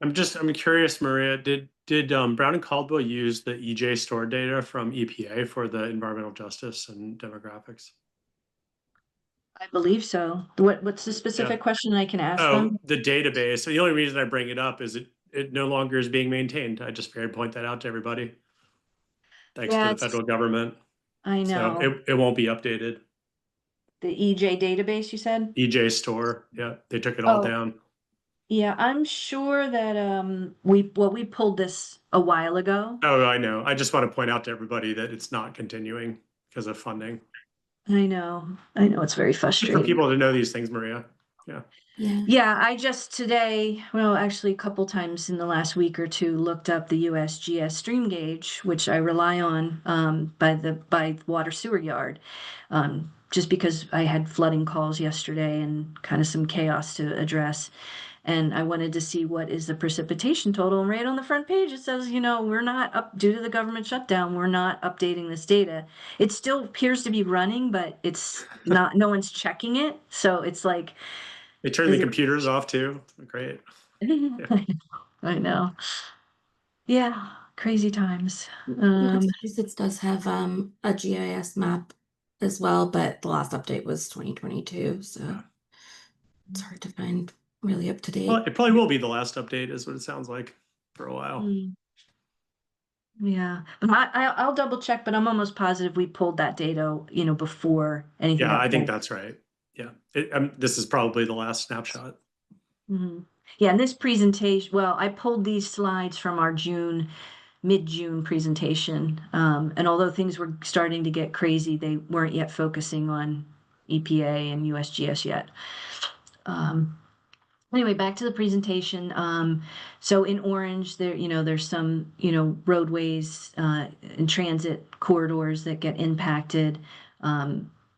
I'm curious, Maria, did Brown and Caldwell use the EJ store data from EPA for the environmental justice and demographics? I believe so. What's the specific question I can ask them? The database. So the only reason I bring it up is it no longer is being maintained. I just figured to point that out to everybody. Thanks to the federal government. I know. So it won't be updated. The EJ database, you said? EJ store. Yeah, they took it all down. Yeah, I'm sure that we pulled this a while ago. Oh, I know. I just want to point out to everybody that it's not continuing because of funding. I know. It's very frustrating. For people to know these things, Maria. Yeah. Yeah. Yeah, I just today, well, actually a couple times in the last week or two, looked up the USGS stream gauge, which I rely on by water sewer yard, just because I had flooding calls yesterday and kind of some chaos to address. And I wanted to see what is the precipitation total. And right on the front page, it says, we're not up due to the government shutdown. We're not updating this data. It still appears to be running, but it's not, no one's checking it. So it's like, They turn the computers off too. Great. I know. Yeah, crazy times. Massachusetts does have a GIS map as well, but the last update was 2022, so it's hard to find really up to date. Well, it probably will be the last update, is what it sounds like, for a while. Yeah, but I'll double check, but I'm almost positive we pulled that data, before anything. Yeah, I think that's right. Yeah, this is probably the last snapshot. Yeah, and this presentation, well, I pulled these slides from our mid-June presentation. And although things were starting to get crazy, they weren't yet focusing on EPA and USGS yet. Anyway, back to the presentation. So in orange, there's some, roadways and transit corridors that get impacted.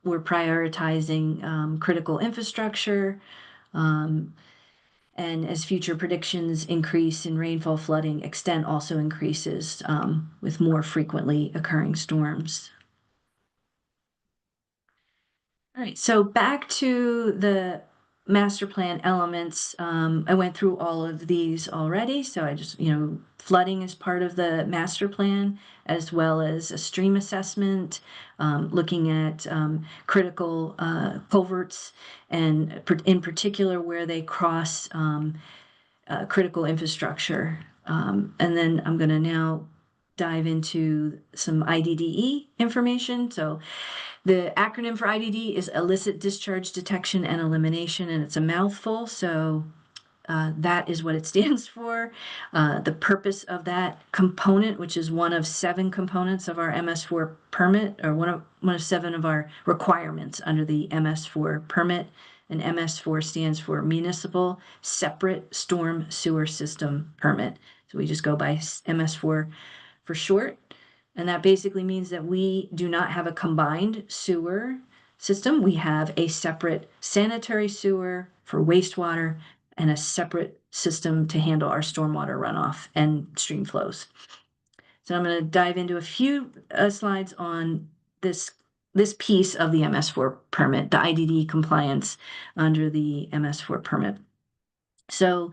We're prioritizing critical infrastructure. And as future predictions increase in rainfall, flooding extent also increases with more frequently occurring storms. All right, so back to the master plan elements. I went through all of these already, so I just, flooding is part of the master plan, as well as a stream assessment, looking at critical culverts, and in particular where they cross critical infrastructure. And then I'm going to now dive into some IDDE information. So the acronym for IDD is Illicit Discharge Detection and Elimination, and it's a mouthful, so that is what it stands for. The purpose of that component, which is one of 7 components of our MS4 permit, or one of 7 of our requirements under the MS4 permit, and MS4 stands for Municipal Separate Storm Sewer System Permit. So we just go by MS4 for short. And that basically means that we do not have a combined sewer system. We have a separate sanitary sewer for wastewater and a separate system to handle our stormwater runoff and stream flows. So I'm going to dive into a few slides on this piece of the MS4 permit, the IDD compliance under the MS4 permit. So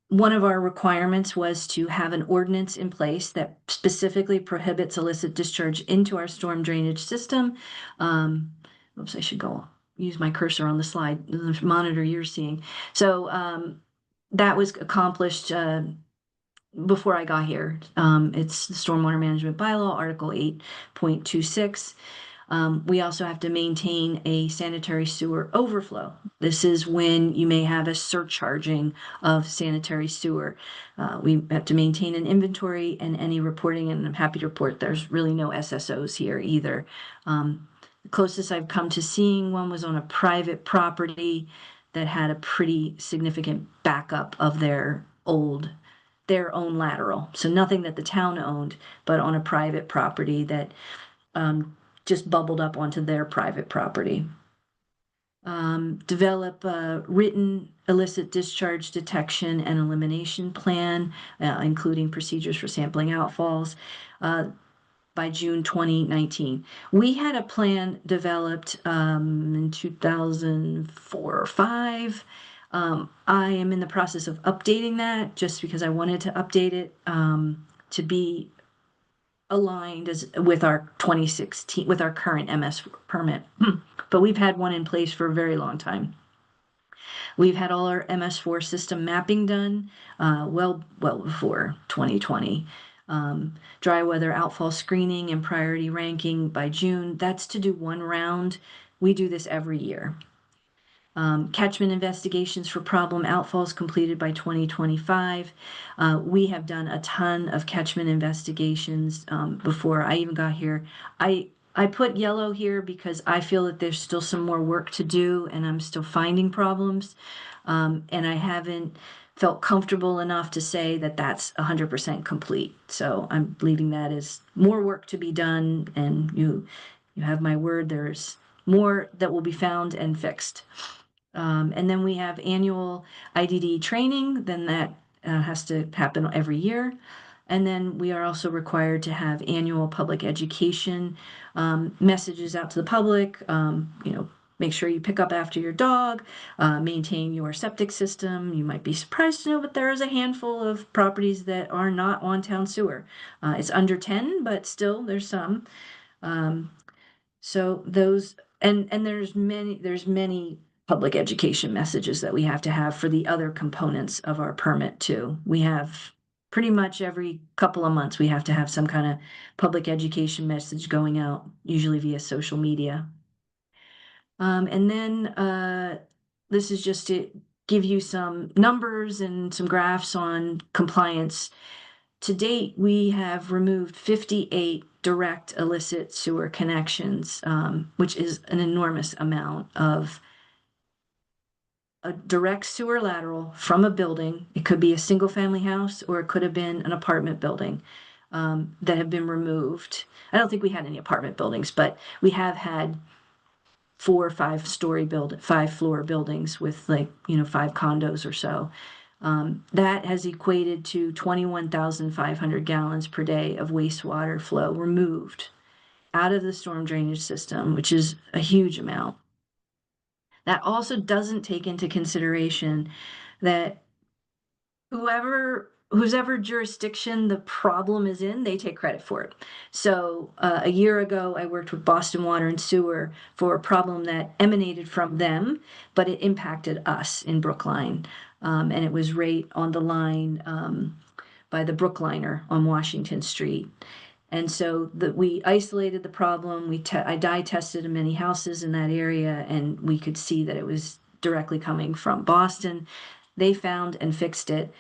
one of our requirements was to have an ordinance in place that specifically prohibits illicit discharge into our storm drainage system. Oops, I should go use my cursor on the slide, the monitor you're seeing. So that was accomplished before I got here. It's the Stormwater Management Bylaw, Article 8.26. We also have to maintain a sanitary sewer overflow. This is when you may have a surcharging of sanitary sewer. We have to maintain an inventory and any reporting, and I'm happy to report there's really no SSOs here either. The closest I've come to seeing one was on a private property that had a pretty significant backup of their own lateral. So nothing that the town owned, but on a private property that just bubbled up onto their private property. Develop a written illicit discharge detection and elimination plan, including procedures for sampling outfalls, by June 2019. We had a plan developed in 2004 or 5. I am in the process of updating that just because I wanted to update it to be aligned with our 2016, with our current MS permit. But we've had one in place for a very long time. We've had all our MS4 system mapping done well before 2020. Dry weather outfall screening and priority ranking by June. That's to do 1 round. We do this every year. Catchment investigations for problem outfalls completed by 2025. We have done a ton of catchment investigations before I even got here. I put yellow here because I feel that there's still some more work to do and I'm still finding problems. And I haven't felt comfortable enough to say that that's 100% complete. So I'm leaving that as more work to be done, and you have my word, there's more that will be found and fixed. And then we have annual IDD training, then that has to happen every year. And then we are also required to have annual public education messages out to the public. Make sure you pick up after your dog, maintain your septic system. You might be surprised to know, but there is a handful of properties that are not on town sewer. It's under 10, but still there's some. So those, and there's many public education messages that we have to have for the other components of our permit too. We have pretty much every couple of months, we have to have some kind of public education message going out, usually via social media. And then this is just to give you some numbers and some graphs on compliance. To date, we have removed 58 direct illicit sewer connections, which is an enormous amount of a direct sewer lateral from a building. It could be a single family house or it could have been an apartment building that have been removed. I don't think we had any apartment buildings, but we have had 4 or 5 story 5-floor buildings with 5 condos or so. That has equated to 21,500 gallons per day of wastewater flow removed out of the storm drainage system, which is a huge amount. That also doesn't take into consideration that whose ever jurisdiction the problem is in, they take credit for it. So a year ago, I worked with Boston Water and Sewer for a problem that emanated from them, but it impacted us in Brookline. And it was right on the line by the Brookliner on Washington Street. And so we isolated the problem. I dye tested in many houses in that area, and we could see that it was directly coming from Boston. They found and fixed it.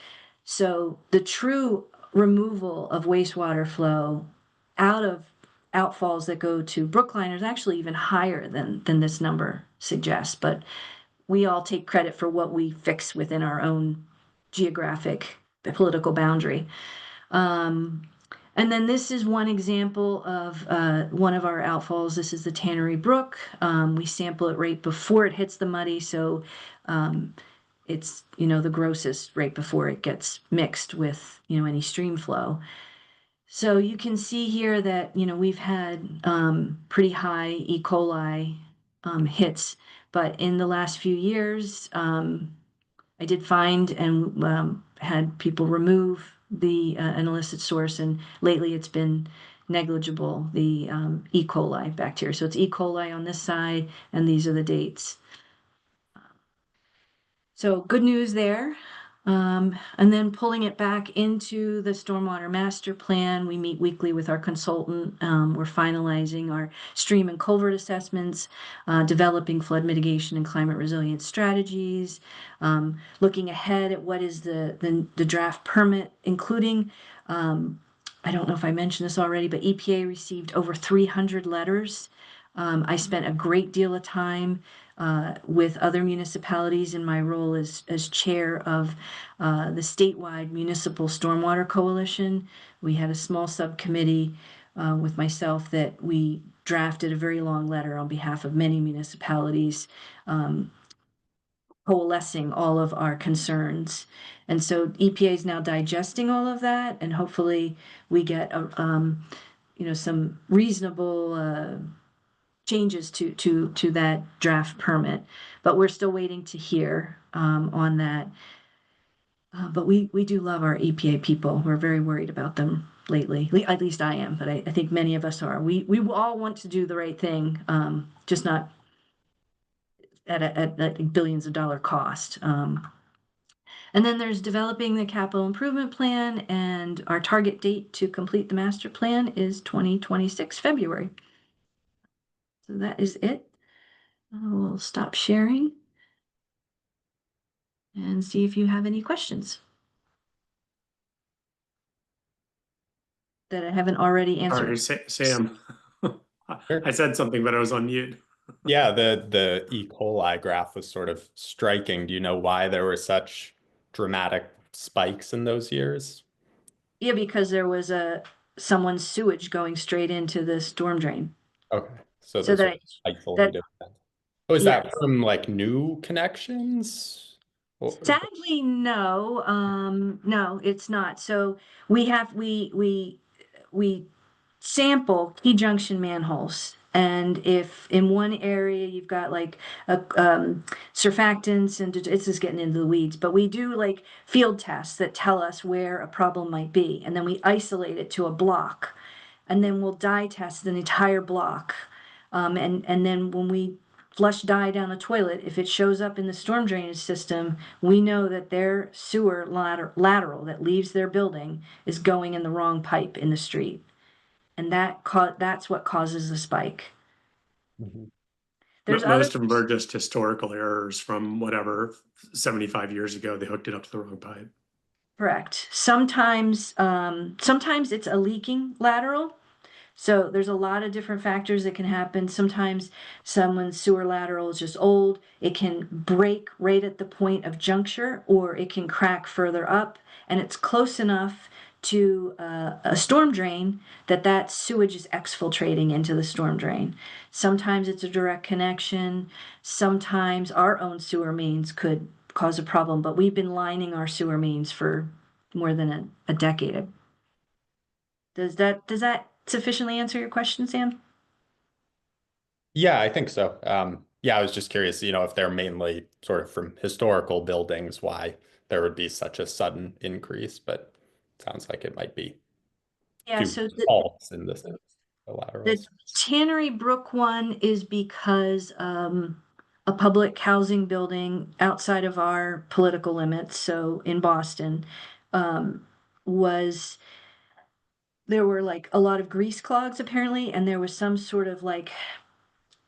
So the true removal of wastewater flow out of outfalls that go to Brookliner is actually even higher than this number suggests. But we all take credit for what we fix within our own geographic political boundary. And then this is one example of one of our outfalls. This is the Tannery Brook. We sample it right before it hits the muddy, so it's the grossest right before it gets mixed with any stream flow. So you can see here that we've had pretty high E. coli hits, but in the last few years, I did find and had people remove an illicit source, and lately it's been negligible, the E. coli bacteria. So it's E. coli on this side, and these are the dates. So good news there. And then pulling it back into the Stormwater Master Plan, we meet weekly with our consultant. We're finalizing our stream and culvert assessments, developing flood mitigation and climate resilience strategies, looking ahead at what is the draft permit, including, I don't know if I mentioned this already, but EPA received over 300 letters. I spent a great deal of time with other municipalities in my role as chair of the statewide Municipal Stormwater Coalition. We had a small subcommittee with myself that we drafted a very long letter on behalf of many municipalities, coalescing all of our concerns. And so EPA is now digesting all of that, and hopefully we get some reasonable changes to that draft permit, but we're still waiting to hear on that. But we do love our EPA people. We're very worried about them lately. At least I am, but I think many of us are. We all want to do the right thing, just not at billions of dollar cost. And then there's developing the capital improvement plan, and our target date to complete the master plan is 2026 February. So that is it. We'll stop sharing and see if you have any questions that I haven't already answered. Sorry, Sam. Sure. I said something, but I was on mute. Yeah, the E. coli graph was sort of striking. Do you know why there were such dramatic spikes in those years? Yeah, because there was someone's sewage going straight into the storm drain. Okay, so So those are isolated. Oh, is yeah. that from like new connections? Sadly, no. No, it's not. So we sample key junction manholes. And if in one area you've got like a surfactants and it's just getting into the weeds, but we do like field tests that tell us where a problem might be. And then we isolate it to a block. And then we'll dye test an entire block. And then when we flush dye down a toilet, if it shows up in the storm drainage system, we know that their sewer lateral that leaves their building is going in the wrong pipe in the street. And that's what causes the spike. Mhm. There's Most of them are just historical errors from whatever 75 years ago. They hooked it up to the wrong pipe. Correct. Sometimes it's a leaking lateral. So there's a lot of different factors that can happen. Sometimes someone's sewer lateral is just old. It can break right at the point of juncture, or it can crack further up, and it's close enough to a storm drain that sewage is exfiltrating into the storm drain. Sometimes it's a direct connection. Sometimes our own sewer mains could cause a problem, but we've been lining our sewer mains for more than a decade. Does that sufficiently answer your question, Sam? Yeah, I think so. Yeah, I was just curious, if they're mainly sort of from historical buildings, why there would be such a sudden increase, but it sounds like it might be Yeah, due so to faults in the the laterals. Tannery Brook one is because a public housing building outside of our political limits, so in Boston, there were like a lot of grease clogs apparently, and there was some sort of like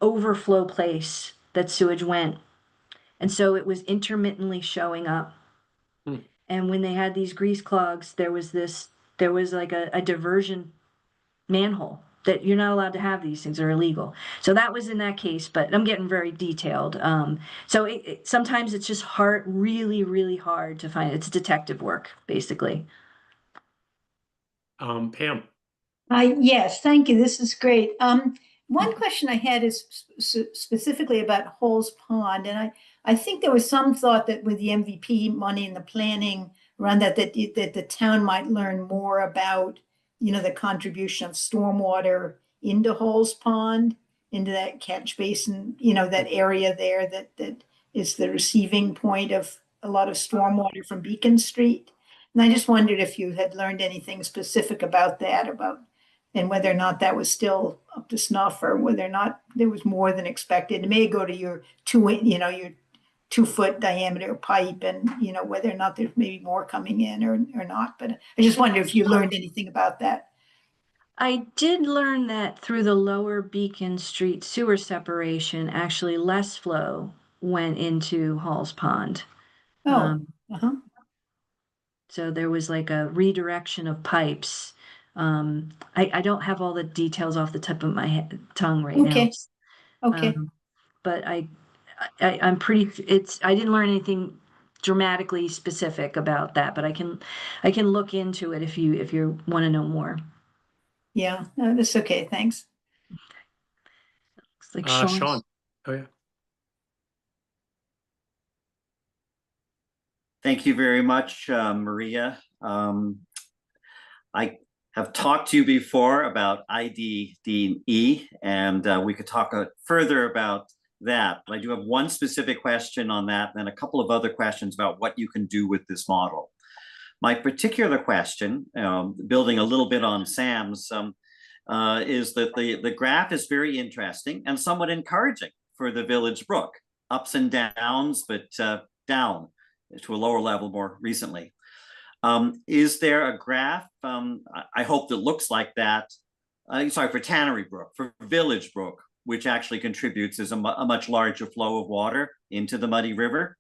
overflow place that sewage went. And so it was intermittently showing up. Hmm. And when they had these grease clogs, there was like a diversion manhole that you're not allowed to have. These things are illegal. So that was in that case, but I'm getting very detailed. So sometimes it's just really, really hard to find. It's detective work, basically. Pam. Yes, thank you. This is great. One question I had is specifically about Holes Pond, and I think there was some thought that with the MVP money and the planning around that the town might learn more about, the contribution of stormwater into Holes Pond, into that catch basin, that area there that is the receiving point of a lot of stormwater from Beacon Street. And I just wondered if you had learned anything specific about that, and whether or not that was still up to snuff, or whether or not there was more than expected. It may go to your 2-foot diameter pipe, and whether or not there's maybe more coming in or not. But I just wonder if you learned anything about that. I did learn that through the lower Beacon Street sewer separation, actually less flow went into Halls Pond. So there was like a redirection of pipes. I don't have all the details off the tip of my tongue right now. Okay. But I'm pretty. I didn't learn anything dramatically specific about that, but I can look into it if you want to know more. Yeah, no, that's okay. Thanks. Looks like Sean. Oh yeah. Thank you very much, Maria. I have talked to you before about IDD&E, and we could talk further about that. But I do have one specific question on that, and then a couple of other questions about what you can do with this model. My particular question, building a little bit on Sam's, is that the graph is very interesting and somewhat encouraging for the Village Brook. Ups and downs, but down to a lower level more recently. Is there a graph, I hope that looks like that, sorry, for Tannery Brook, for Village Brook, which actually contributes as a much larger flow of water into the Muddy River?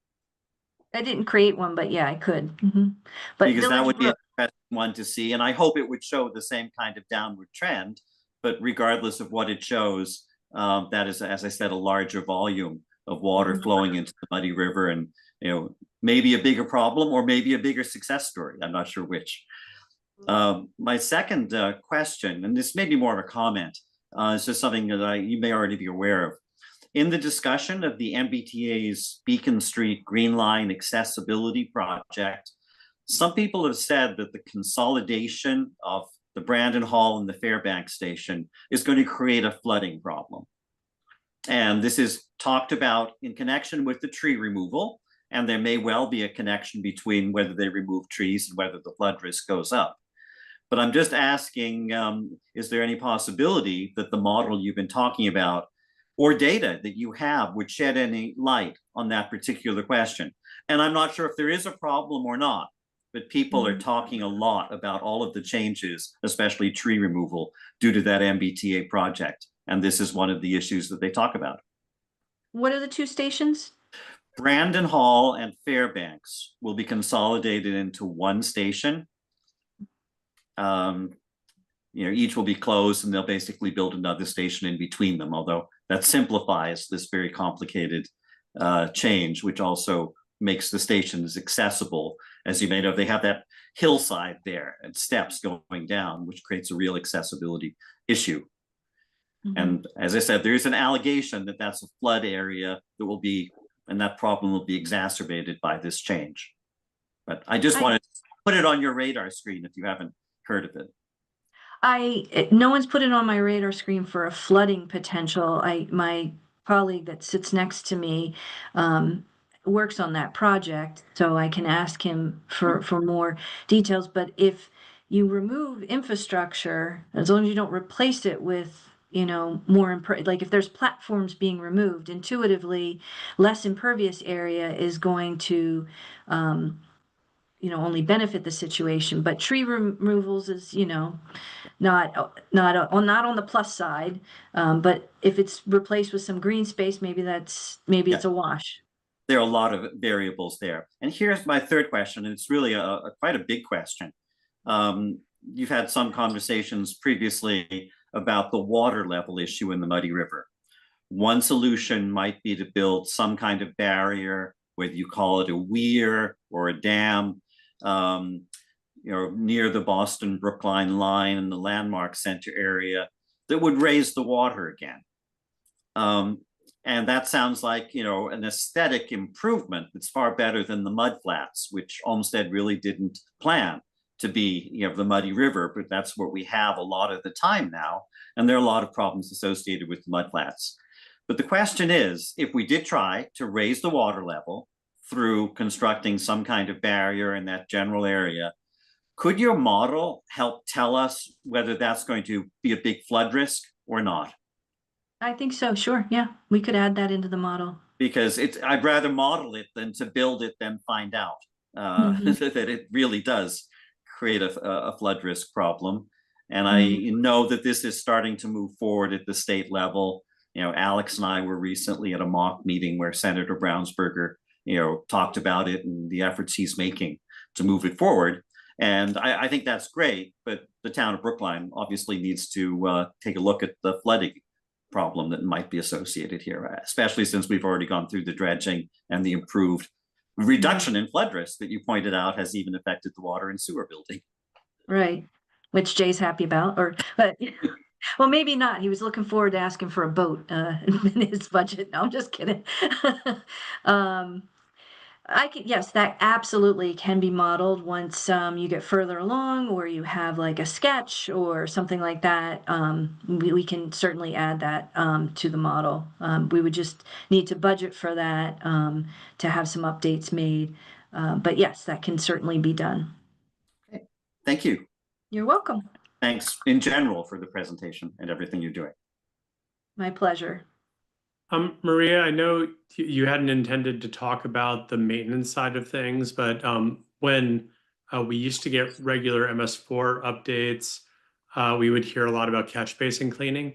I didn't create one, but yeah, I could. Mm-hmm. But because that would be an interesting one to see, and I hope it would show the same kind of downward trend. but regardless of what it shows, that is, as I said, a larger volume of water flowing into the Muddy River, and maybe a bigger problem or maybe a bigger success story. I'm not sure which. My second question, and this may be more of a comment, is just something that you may already be aware of. In the discussion of the MBTA's Beacon Street Green Line Accessibility Project, some people have said that the consolidation of the Brandon Hall and the Fairbanks Station is going to create a flooding problem. And this is talked about in connection with the tree removal, and there may well be a connection between whether they remove trees and whether the flood risk goes up. But I'm just asking, is there any possibility that the model you've been talking about or data that you have would shed any light on that particular question? And I'm not sure if there is a problem or not, but people are talking a lot about all of the changes, especially tree removal, due to that MBTA project. And this is one of the issues that they talk about. What are the two stations? Brandon Hall and Fairbanks will be consolidated into one station. Each will be closed, and they'll basically build another station in between them, although that simplifies this very complicated change, which also makes the stations accessible. As you may know, they have that hillside there and steps going down, which creates a real accessibility issue. Mm-hmm. And as I said, there's an allegation that that's a flood area that will be, and that problem will be exacerbated by this change. But I just wanted to put it on your radar screen if you haven't heard of it. No one's put it on my radar screen for a flooding potential. My colleague that sits next to me works on that project, so I can ask him for more details. But if you remove infrastructure, as long as you don't replace it with more like if there's platforms being removed, intuitively less impervious area is going to only benefit the situation. But tree removals is not on the plus side, but if it's replaced with some green space, maybe it's a wash. There are a lot of variables there. And here's my third question, and it's really quite a big question. You've had some conversations previously about the water level issue in the Muddy River. One solution might be to build some kind of barrier, whether you call it a weir or a dam, near the Boston Brookline line and the Landmark Center area that would raise the water again. And that sounds like, an aesthetic improvement that's far better than the mud flats, which Olmsted really didn't plan to be, the Muddy River, but that's what we have a lot of the time now. And there are a lot of problems associated with the mud flats. But the question is, if we did try to raise the water level through constructing some kind of barrier in that general area, could your model help tell us whether that's going to be a big flood risk or not? I think so, sure. Yeah, we could add that into the model. Because I'd rather model it than to build it than find out that it really does create a flood risk problem. And I know that this is starting to move forward at the state level. Alex and I were recently at a mock meeting where Senator Brownsberger, talked about it and the efforts he's making to move it forward. And I think that's great, but the town of Brookline obviously needs to take a look at the flooding problem that might be associated here, especially since we've already gone through the dredging and the improved reduction in flood risk that you pointed out has even affected the water and sewer building. Right, which Jay's happy about, but well, maybe not. He was looking forward to asking for a boat in his budget. No, I'm just kidding. Yes, that absolutely can be modeled once you get further along, or you have like a sketch or something like that. We can certainly add that to the model. We would just need to budget for that to have some updates made. But yes, that can certainly be done. Okay. Thank you. You're welcome. Thanks in general for the presentation and everything you're doing. My pleasure. Maria, I know you hadn't intended to talk about the maintenance side of things, but when we used to get regular MS4 updates, we would hear a lot about catch basin cleaning.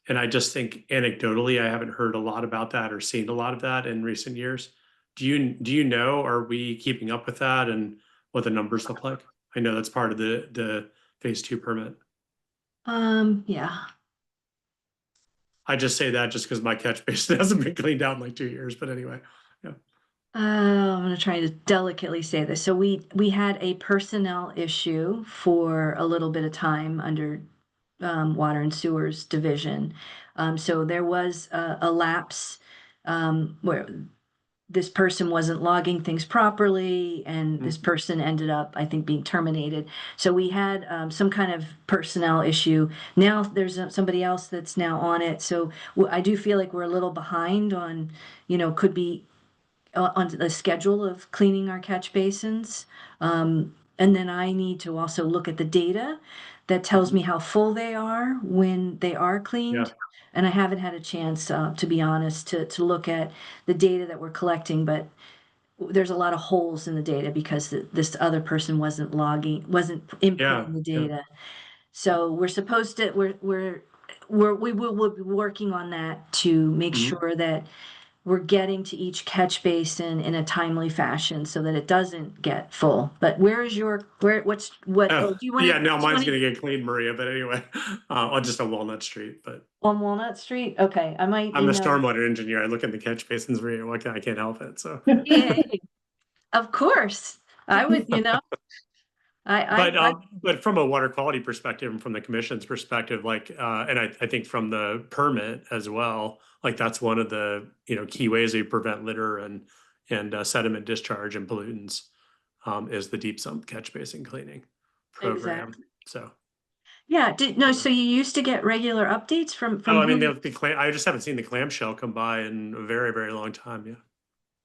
And I just think anecdotally, I haven't heard a lot about that or seen a lot of that in recent years. Do you know, are we keeping up with that and what the numbers look like? I know that's part of the phase 2 permit. Yeah. I just say that just because my catch basin hasn't been cleaned out in like 2 years, but anyway. I'm going to try to delicately say this. So we had a personnel issue for a little bit of time under Water and Sewers Division. So there was a lapse where this person wasn't logging things properly, and this person ended up, I think, being terminated. So we had some kind of personnel issue. Now there's somebody else that's now on it. So I do feel like we're a little behind on, could be on the schedule of cleaning our catch basins. And then I need to also look at the data that tells me how full they are when they are cleaned. Yeah. And I haven't had a chance, to be honest, to look at the data that we're collecting, but there's a lot of holes in the data because this other person wasn't inputting the data. So we're supposed to, we will be working on that to make sure that we're getting to each catch basin in a timely fashion so that it doesn't get full. But do you want to? No, mine's going to get cleaned, Maria, but anyway, on just on Walnut Street, but. On Walnut Street? Okay, I might. I'm the stormwater engineer. I look at the catch basins, Maria. I can't help it, so. Yeah, of course. I would, But from a water quality perspective and from the commission's perspective, and I think from the permit as well, that's one of the, key ways we prevent litter and sediment discharge and pollutants, is the deep sump catch basin cleaning program. Exactly. So. Yeah. So you used to get regular updates from. Oh, I mean, I just haven't seen the clamshell come by in a very, very long time. Yeah.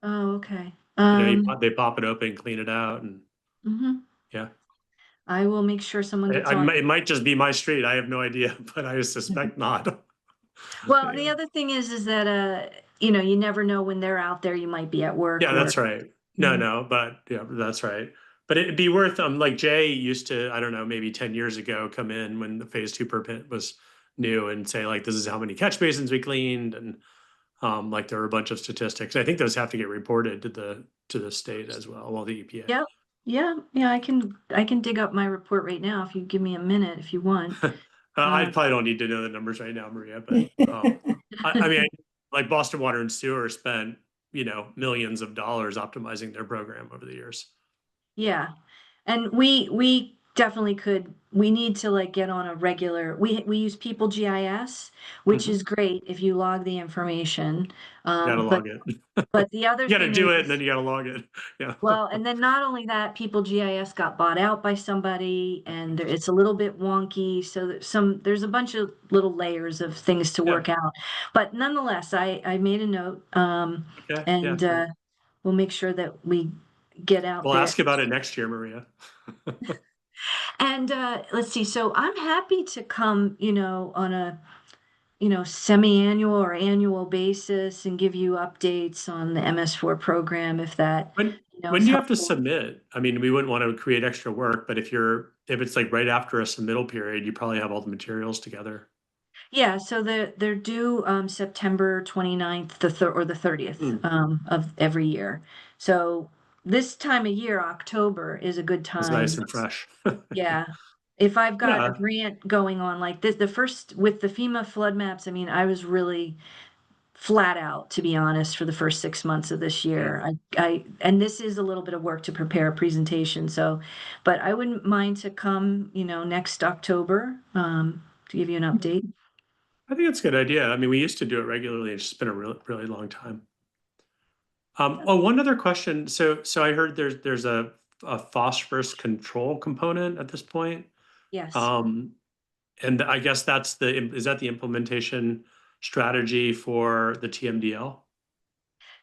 Oh, okay. They pop it open, clean it out, and yeah. I will make sure someone gets on. It might just be my street. I have no idea, but I suspect not. Well, the other thing is that you never know when they're out there. You might be at work. Yeah, that's right. No, but yeah, that's right. But it'd be worth like Jay used to, I don't know, maybe 10 years ago, come in when the phase 2 permit was new and say this is how many catch basins we cleaned, and there were a bunch of statistics. I think those have to get reported to the state as well, the EPA. Yep. Yeah. I can dig up my report right now if you give me a minute if you want. I probably don't need to know the numbers right now, Maria, but I mean, Boston Water and Sewer spent, millions of dollars optimizing their program over the years. Yeah. And we definitely could. We need to get on a regular, we use People GIS, which is great if you log the information. You gotta log it. But the other you gotta thing do it and then you gotta log it. Yeah. Well, and then not only that, People GIS got bought out by somebody, and it's a little bit wonky. So there's a bunch of little layers of things to work out. But nonetheless, I made a note, we'll make sure that we get out We'll there. ask about it next year, Maria. And let's see. So I'm happy to come, on a, semi-annual or annual basis and give you updates on the MS4 program if that. When do you have to submit? I mean, we wouldn't want to create extra work, but if it's right after a submittal period, you probably have all the materials together. Yeah, so they're due September 29th or the 30th of every year. So this time of year, October, is a good time. It's nice and fresh. Yeah. If I've got a grant going on like this, with the FEMA flood maps, I mean, I was really flat out, to be honest, for the first 6 months of this year. And this is a little bit of work to prepare a presentation. But I wouldn't mind to come, next October, to give you an update. I think it's a good idea. I mean, we used to do it regularly. It's just been a really, really long time. One other question. So I heard there's a phosphorus control component at this point. Yes. And I guess is that the implementation strategy for the TMDL?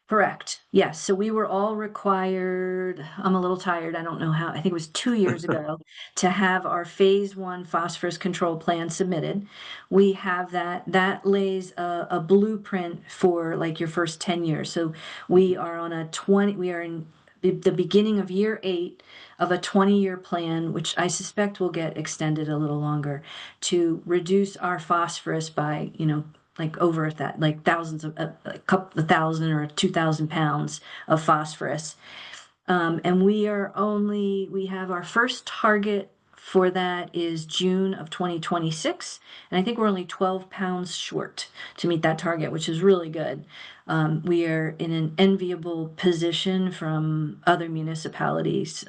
Correct. Yes. So we were all required, I'm a little tired, I don't know how, I think it was 2 years ago, to have our phase 1 phosphorus control plan submitted. We have that lays a blueprint for your first 10 years. So we are in the beginning of year 8 of a 20-year plan, which I suspect will get extended a little longer, to reduce our phosphorus by, over that, thousands of a couple of thousand or 2,000 pounds of phosphorus. And we have our first target for that is June of 2026. And I think we're only 12 pounds short to meet that target, which is really good. We are in an enviable position from other municipalities.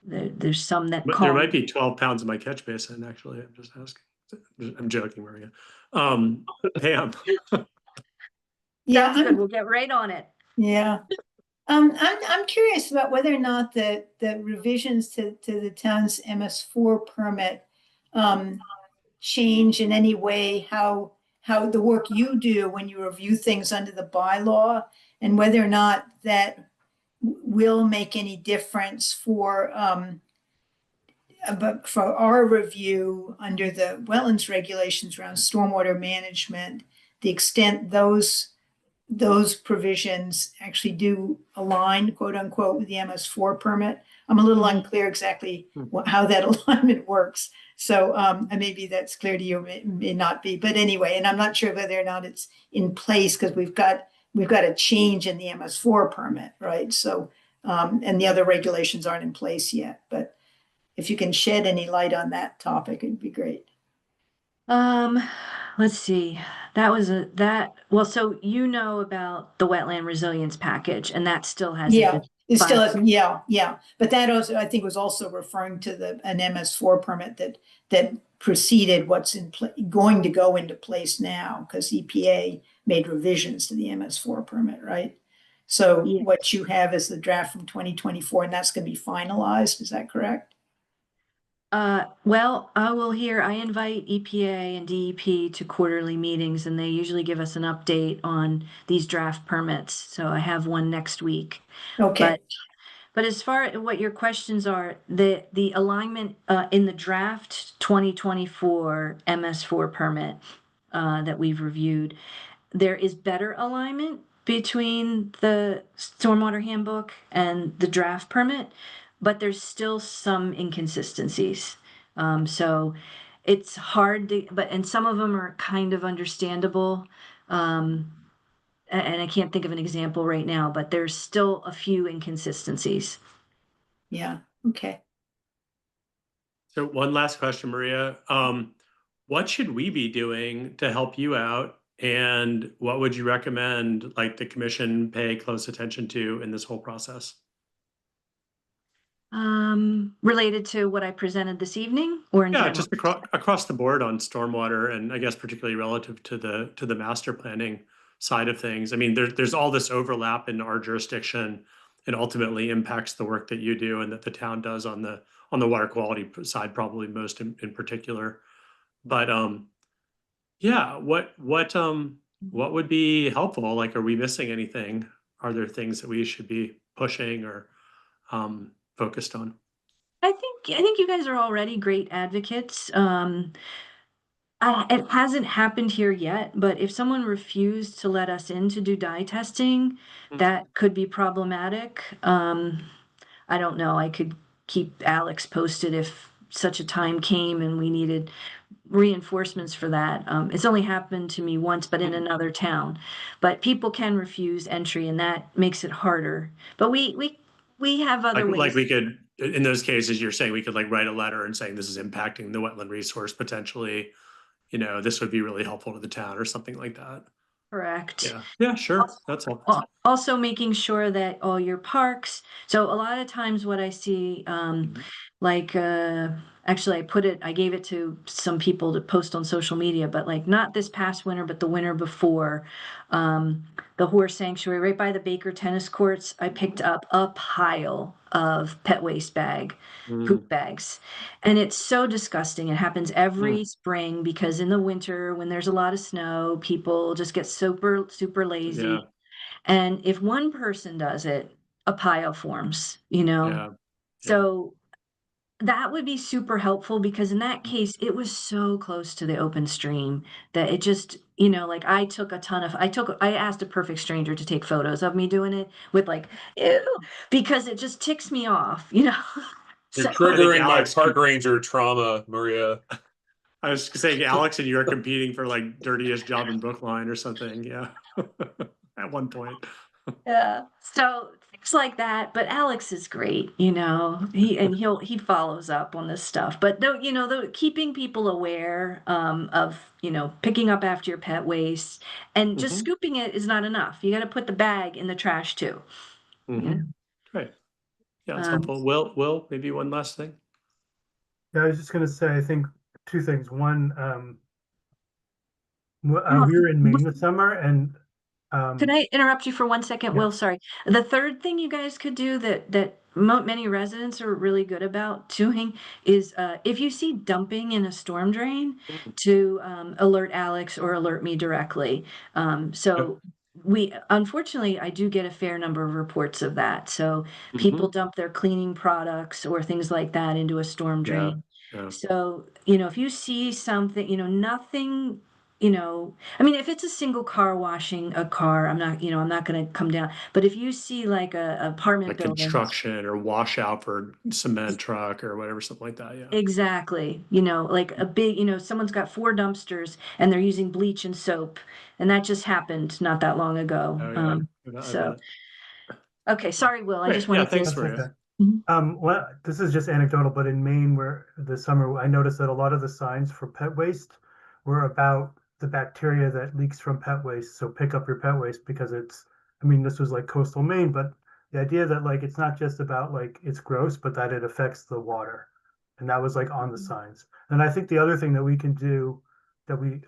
There's some that But call. there might be 12 pounds in my catch basin, actually. I'm just asking. I'm joking, Maria. Pam. Yeah, Sounds good. We'll get right on it. yeah. I'm curious about whether or not the revisions to the town's MS4 permit change in any way how the work you do when you review things under the bylaw, and whether or not that will make any difference for but for our review under the wetlands regulations around stormwater management, the extent those provisions actually do align, quote unquote, with the MS4 permit. I'm a little unclear exactly how that alignment works. So maybe that's clear to you, it may not be. But anyway, and I'm not sure whether or not it's in place because we've got a change in the MS4 permit, right? So and the other regulations aren't in place yet. But if you can shed any light on that topic, it'd be great. Let's see. Well, so you know about the wetland resilience package, and that still hasn't Yeah, been it still filed. has, yeah. But that also, I think, was also referring to an MS4 permit that preceded what's going to go into place now, because EPA made revisions to the MS4 permit, right? So Yeah. what you have is the draft from 2024, and that's going to be finalized. Is that correct? Well, I invite EPA and DEP to quarterly meetings, and they usually give us an update on these draft permits. So I have one next week. Okay. But as far as what your questions are, the alignment in the draft 2024 MS4 permit that we've reviewed, there is better alignment between the stormwater handbook and the draft permit, but there's still some inconsistencies. So it's hard to, and some of them are kind of understandable. And I can't think of an example right now, but there's still a few inconsistencies. Yeah. Okay. So one last question, Maria. What should we be doing to help you out? And what would you recommend, like, the commission pay close attention to in this whole process? Related to what I presented this evening, or in Yeah, general? just across the board on stormwater, and I guess particularly relative to the master planning side of things. I mean, there's all this overlap in our jurisdiction, and ultimately impacts the work that you do and that the town does on the water quality side, probably most in particular. But yeah, what would be helpful? Like, are we missing anything? Are there things that we should be pushing or focused on? I think you guys are already great advocates. It hasn't happened here yet, but if someone refused to let us in to do dye testing, that could be problematic. I don't know. I could keep Alex posted if such a time came and we needed reinforcements for that. It's only happened to me once, but in another town. But people can refuse entry, and that makes it harder. But we have other ways. Like we could, in those cases, you're saying we could like write a letter and saying this is impacting the wetland resource potentially. You know, this would be really helpful to the town or something like that. Correct. Yeah, sure. That's helpful. Also making sure that all your parks, so a lot of times what I see, actually I gave it to some people to post on social media, but like not this past winter, but the winter before, the horse sanctuary right by the Baker tennis courts, I picked up a pile of pet waste poop bags. And it's so disgusting. It happens every spring because in the winter, when there's a lot of snow, people just get super, super lazy. Yeah. And if one person does it, a pile forms, Yeah. So that would be super helpful, because in that case, it was so close to the open stream that it just, like I asked a perfect stranger to take photos of me doing it with like, ew, because it just ticks me off, You're I think triggering my Alex park ranger trauma, Maria. I was saying Alex and you are competing for like dirtiest job in Brookline or something. Yeah. At one point. Yeah. So like that, but Alex is great, he follows up on this stuff. But though, keeping people aware of, picking up after your pet waste and just scooping it is not enough. You got to put the bag in the trash too. Right. Yeah, that's Um, helpful. Will, maybe one last thing. Yeah, I was just gonna say, I think two things. One, we were in Maine this summer, and Can I interrupt you for 1 second, Yeah. Will? Sorry. The third thing you guys could do that many residents are really good about doing is if you see dumping in a storm drain, to alert Alex or alert me directly. So unfortunately, I do get a fair number of reports of that. So people dump their cleaning products or things like that into a storm drain. Yeah. So, if you see something, nothing, I mean, if it's a single car washing a car, I'm not going to come down. But if you see like a apartment Like building, construction or washout for cement truck or whatever, something like that. Yeah. exactly, like a big, someone's got 4 dumpsters and they're using bleach and soap, and that just happened not that long ago. Oh, yeah. I So, bet. okay, sorry, Will. I Great. just Yeah, wanted thanks, to. Maria. okay. Mhm. Well, this is just anecdotal, but in Maine, where this summer, I noticed that a lot of the signs for pet waste were about the bacteria that leaks from pet waste. So pick up your pet waste, because this was like coastal Maine, but the idea that like it's not just about like it's gross, but that it affects the water, and that was like on the signs. And I think the other thing that we can do, that we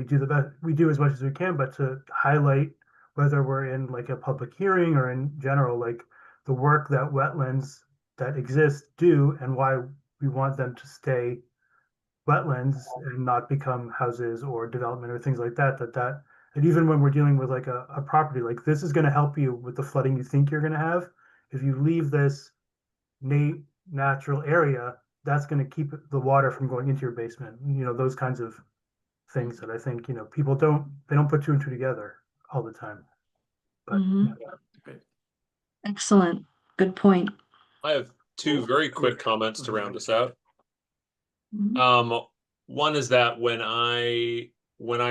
do the best, we do as much as we can, but to highlight, whether we're in like a public hearing or in general, like the work that wetlands that exist do, and why we want them to stay wetlands and not become houses or development or things like that. And even when we're dealing with like a property, like this is going to help you with the flooding you think you're going to have. If you leave this natural area, that's going to keep the water from going into your basement. Those kinds of things that I think, people don't put two and two together all the time. But Mhm. Great. Excellent. Good point. I have two very quick comments to round us out. Mhm. One is that when I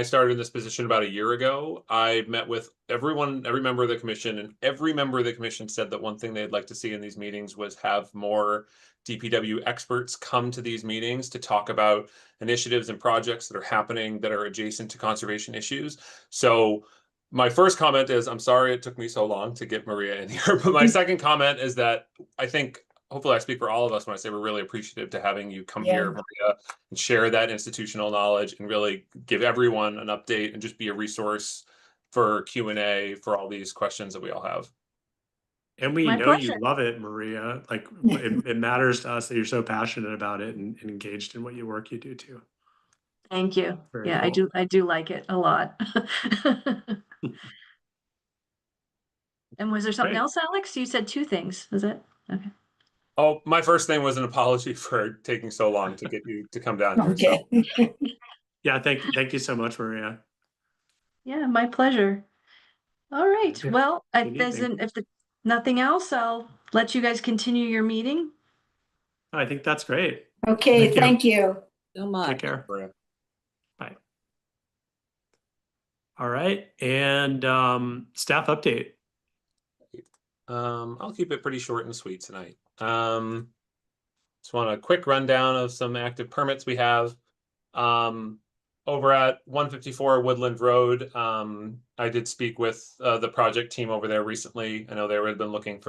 started in this position about a year ago, I met with every member of the commission, and every member of the commission said that one thing they'd like to see in these meetings was have more DPW experts come to these meetings to talk about initiatives and projects that are happening that are adjacent to conservation issues. So my first comment is, I'm sorry it took me so long to get Maria in here, but my second comment is that I think, hopefully I speak for all of us when I say we're really appreciative to having you come here, Maria, and share that institutional knowledge and really give everyone an update and just be a resource for Q&A for all these questions that we all have. And we My know you pleasure. love it, Maria. Like it matters to us that you're so passionate about it and engaged in what work you do too. Thank you. Very Yeah, cool. I do like it a lot. And was there something Great. else, Alex? You said 2 things. Was it? Okay. Oh, my first thing was an apology for taking so long to get you to come down here. So Okay. Yeah, thank you so much, Maria. Yeah, my pleasure. All right. Yeah. Well, Good evening. nothing else, I'll let you guys continue your meeting. I think that's great. Okay, thank you. So much. Take care. Maria. Bye. All right, and staff update. I'll keep it pretty short and sweet tonight. Just want a quick rundown of some active permits we have. Over at 154 Woodland Road, I did speak with the project team over there recently. I know they had been looking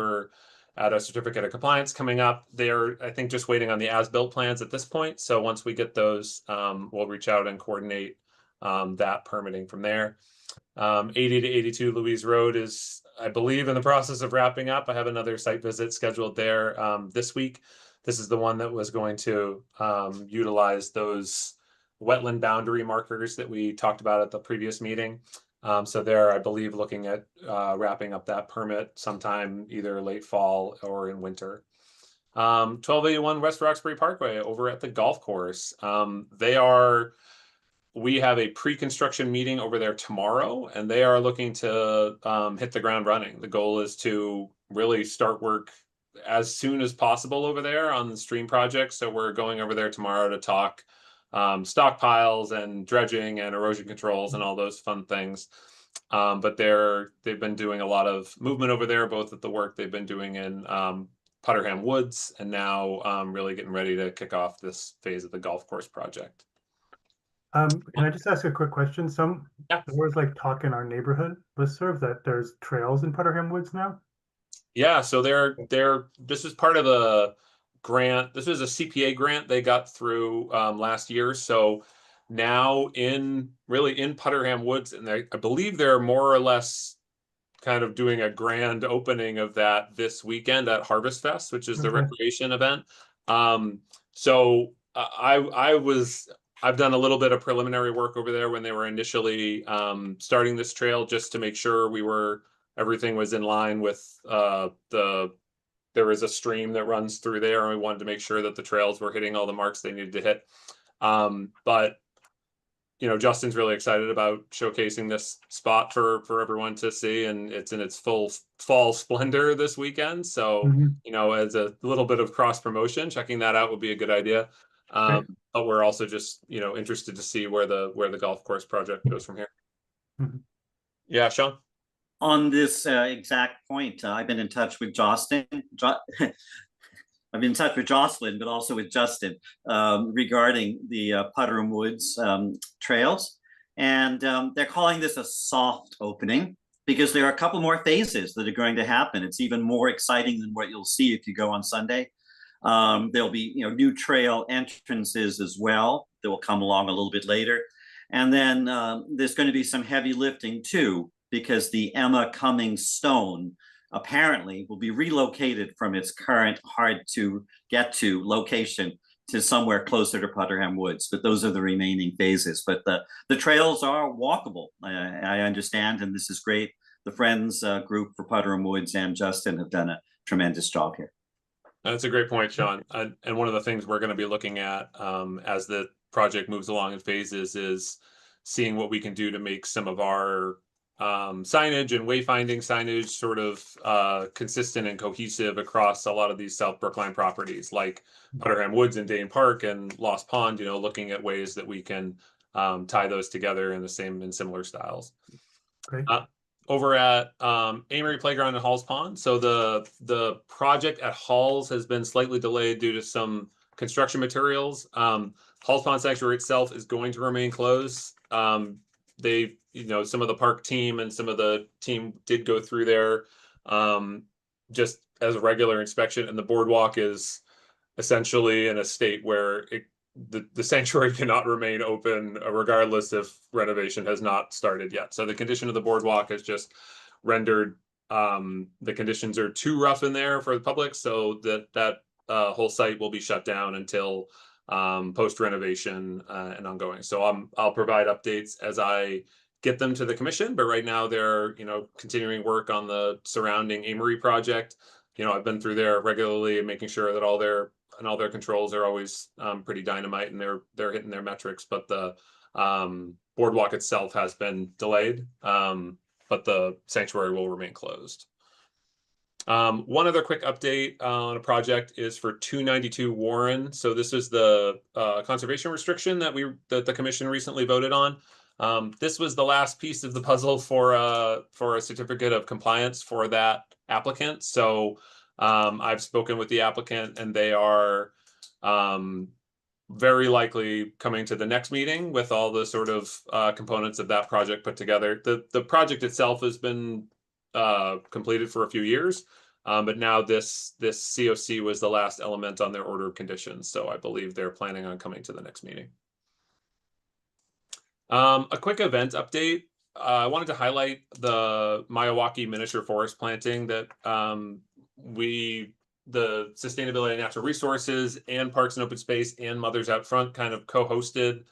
at a certificate of compliance coming up. They're, I think, just waiting on the as-built plans at this point. So once we get those, we'll reach out and coordinate that permitting from there. 80 to 82 Louise Road is, I believe, in the process of wrapping up. I have another site visit scheduled there this week. This is the one that was going to utilize those wetland boundary markers that we talked about at the previous meeting. So they're, I believe, looking at wrapping up that permit sometime either late fall or in winter. 1281 West Roxbury Parkway over at the golf course. We have a pre-construction meeting over there tomorrow, and they are looking to hit the ground running. The goal is to really start work as soon as possible over there on the stream project. So we're going over there tomorrow to talk stockpiles and dredging and erosion controls and all those fun things. But they've been doing a lot of movement over there, both at the work they've been doing in Putterham Woods, and now really getting ready to kick off this phase of the golf course project. Can I just ask a quick question? Yeah. There was like talk in our neighborhood listserv that there's trails in Putterham Woods now. Yeah, so this is part of a grant. This was a CPA grant they got through last year. So now in Putterham Woods, and I believe they're more or less kind of doing a grand opening of that this weekend at Harvest Fest, which is the Okay. recreation event. So I've done a little bit of preliminary work over there when they were initially starting this trail, just to make sure everything was in line with there is a stream that runs through there, and we wanted to make sure that the trails were hitting all the marks they needed to hit. But Justin's really excited about showcasing this spot for everyone to see, and it's in its full fall splendor this weekend. So, as a little bit of cross promotion, checking that out would be a good idea. But we're also just, interested to see where the golf course project goes from here. Yeah, Sean? On this exact point, I've been in touch with Justin. I've been in touch with Jocelyn, but also with Justin regarding the Putterham Woods trails. And they're calling this a soft opening because there are a couple more phases that are going to happen. It's even more exciting than what you'll see if you go on Sunday. There'll be new trail entrances as well that will come along a little bit later. And then there's going to be some heavy lifting too, because the Emma Cummings Stone apparently will be relocated from its current hard to get to location to somewhere closer to Putterham Woods. But those are the remaining phases. But the trails are walkable, I understand, and this is great. The Friends group for Putterham Woods and Justin have done a tremendous job here. That's a great point, Sean. And one of the things we're going to be looking at as the project moves along in phases is seeing what we can do to make some of our signage and wayfinding signage sort of consistent and cohesive across a lot of these South Brookline properties, like Putterham Woods and Dane Park and Lost Pond, looking at ways that we can tie those together in the same and similar styles. Great. Over at Amory Playground and Halls Pond. So the project at Halls has been slightly delayed due to some construction materials. Halls Pond Sanctuary itself is going to remain closed. They, some of the park team and some of the team did go through there just as a regular inspection, and the boardwalk is essentially in a state where the sanctuary cannot remain open regardless if renovation has not started yet. So the condition of the boardwalk has just rendered the conditions are too rough in there for the public, so that whole site will be shut down until post renovation and ongoing. So I'll provide updates as I get them to the commission, but right now they're continuing work on the surrounding Amory project. I've been through there regularly and making sure that all their controls are always pretty dynamite and they're hitting their metrics. But the boardwalk itself has been delayed, but the sanctuary will remain closed. One other quick update on a project is for 292 Warren. So this is the conservation restriction that the commission recently voted on. This was the last piece of the puzzle for a certificate of compliance for that applicant. So I've spoken with the applicant, and they are very likely coming to the next meeting with all the sort of components of that project put together. The project itself has been completed for a few years, but now this COC was the last element on their order of conditions. So I believe they're planning on coming to the next meeting. A quick event update. I wanted to highlight the Miyawaki miniature forest planting that the Sustainability and Natural Resources and Parks and Open Space and Mothers Out Front kind of co-hosted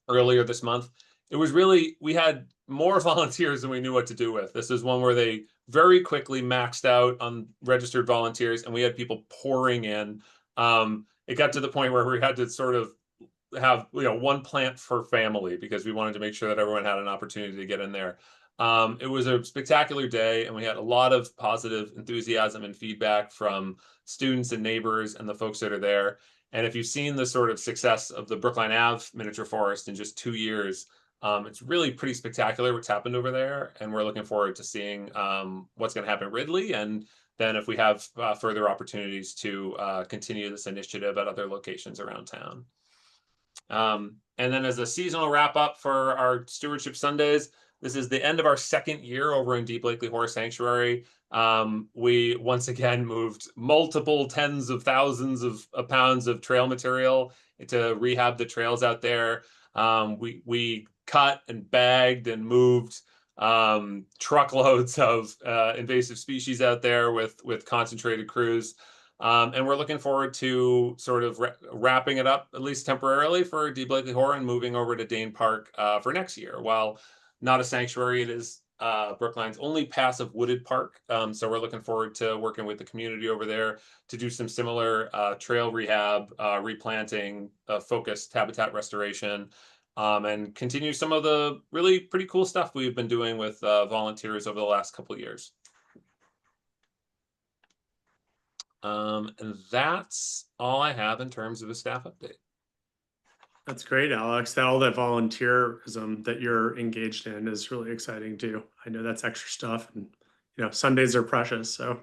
earlier this month. It was we had more volunteers than we knew what to do with. This is one where they very quickly maxed out on registered volunteers, and we had people pouring in. It got to the point where we had to sort of have one plant per family because we wanted to make sure that everyone had an opportunity to get in there. It was a spectacular day, and we had a lot of positive enthusiasm and feedback from students and neighbors and the folks that are there. And if you've seen the sort of success of the Brookline Ave miniature forest in just 2 years, It's really pretty spectacular what's happened over there, and we're looking forward to seeing what's going to happen at Ridley, and then if we have further opportunities to continue this initiative at other locations around town. And then as a seasonal wrap up for our Stewardship Sundays, this is the end of our second year over in Deep Lakely Horse Sanctuary. We once again moved multiple tens of thousands of pounds of trail material to rehab the trails out there. We cut and bagged and moved truckloads of invasive species out there with concentrated crews. And we're looking forward to sort of wrapping it up, at least temporarily, for Deep Lakely Horror and moving over to Dane Park for next year. While not a sanctuary, it is Brookline's only passive wooded park. So we're looking forward to working with the community over there to do some similar trail rehab, replanting, focused habitat restoration, and continue some of the really pretty cool stuff we've been doing with volunteers over the last couple of years. And that's all I have in terms of a staff update. That's great, Alex. All that volunteerism that you're engaged in is really exciting too. I know that's extra stuff, and Sundays are precious. So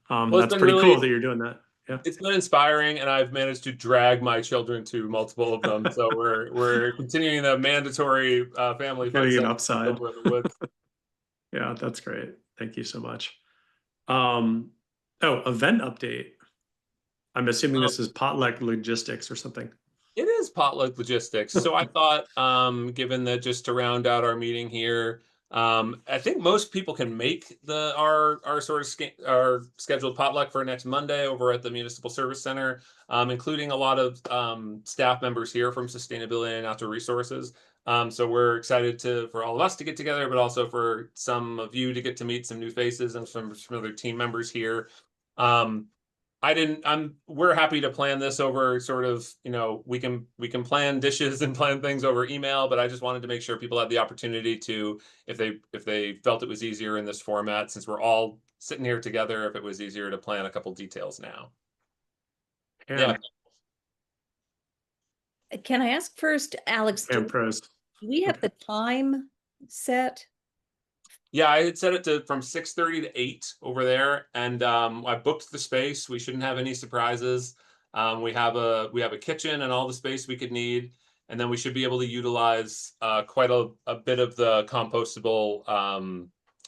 that's pretty cool that you're doing that. Yeah, it's been inspiring, and I've managed to drag my children to multiple of them. So we're continuing the mandatory family getting an upside. Yeah, that's great. Thank you so much. Event update. I'm assuming this is Potluck Logistics or something. It is Potluck Logistics. So I thought, given that, just to round out our meeting here, I think most people can make our scheduled potluck for next Monday over at the Municipal Service Center, including a lot of staff members here from Sustainability and Natural Resources. So we're excited for all of us to get together, but also for some of you to get to meet some new faces and some other team members here. We're happy to plan this over sort of, we can plan dishes and plan things over email, but I just wanted to make sure people had the opportunity to, if they felt it was easier in this format, since we're all sitting here together, if it was easier to plan a couple details now. Yeah. Can I ask first, Alex, do we have the time set? Yeah, I had set it from 6:30 to 8 over there, and I booked the space. We shouldn't have any surprises. We have a kitchen and all the space we could need, and then we should be able to utilize quite a bit of the compostable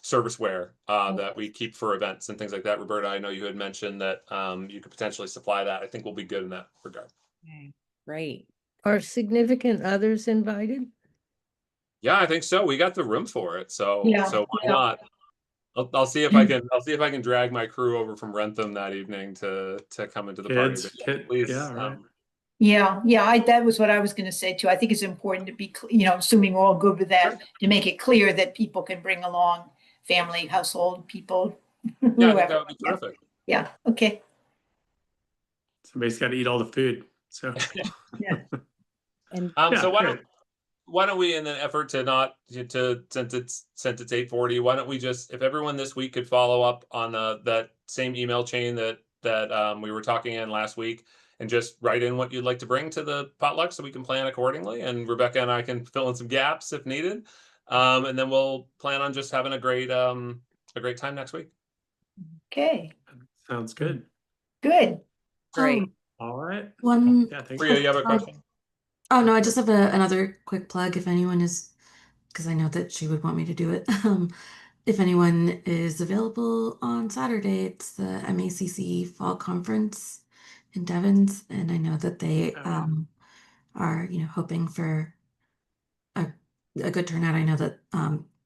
serviceware that we keep for events and things like that. Roberta, I know you had mentioned that you could potentially supply that. I think we'll be good in that regard. Okay, great. Are significant others invited? Yeah, I think so. We got the room for it, so why not? I'll see if I can drag my crew over from Rentham that evening to come into the party. Please, that was what I was going to say too. I think it's important to be, assuming we're all good with that, to make it clear that people can bring along family, household people. Yeah, I think that would be terrific. Yeah. Okay. Somebody's got to eat all the food. So yeah. And so why don't we, in an effort to not since it's 8:40, why don't we just, if everyone this week could follow up on that same email chain that we were talking in last week, and just write in what you'd like to bring to the potluck so we can plan accordingly, and Rebecca and I can fill in some gaps if needed, and then we'll plan on just having a great time next week. Okay. Sounds good. Good. Great. All right. Priya, you have a question? Oh, no, I just have another quick plug if anyone is, because I know that she would want me to do it. If anyone is available on Saturday, it's the MACC Fall Conference in Devens, and I know that they are, hoping for a good turnout. I know that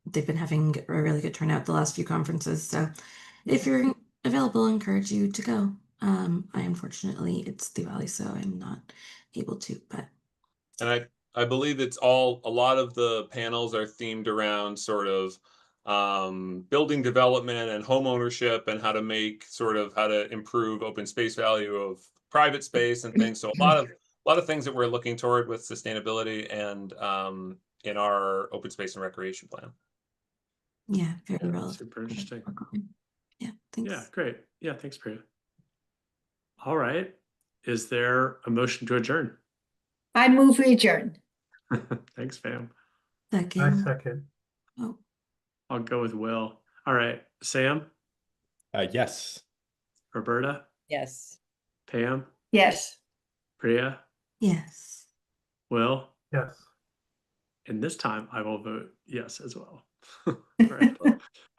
they've been having a really good turnout the last few conferences. So if you're available, I encourage you to go. I unfortunately, it's Diwali, so I'm not able to, but. And I believe a lot of the panels are themed around sort of building development and home ownership, and how to improve open space value of private space and things. So a lot of things that we're looking toward with sustainability and in our open space and recreation plan. Yeah, very relevant. Super interesting. Yeah, thanks. Yeah, great. Yeah, thanks, Priya. All right. Is there a motion to adjourn? I move we adjourn. Thanks, Pam. I Second. second. Oh, I'll go with Will. All right, Sam, Yes. Roberta, Yes. Pam, Yes. Priya, yes. Will, Yes. and this time I will vote yes as well. All right.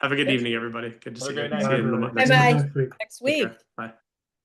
Have a good evening, everybody. Good to Have a see you. great night. See you in the Bye, next Bye-bye. month. Next week. Next Take care. week. Bye.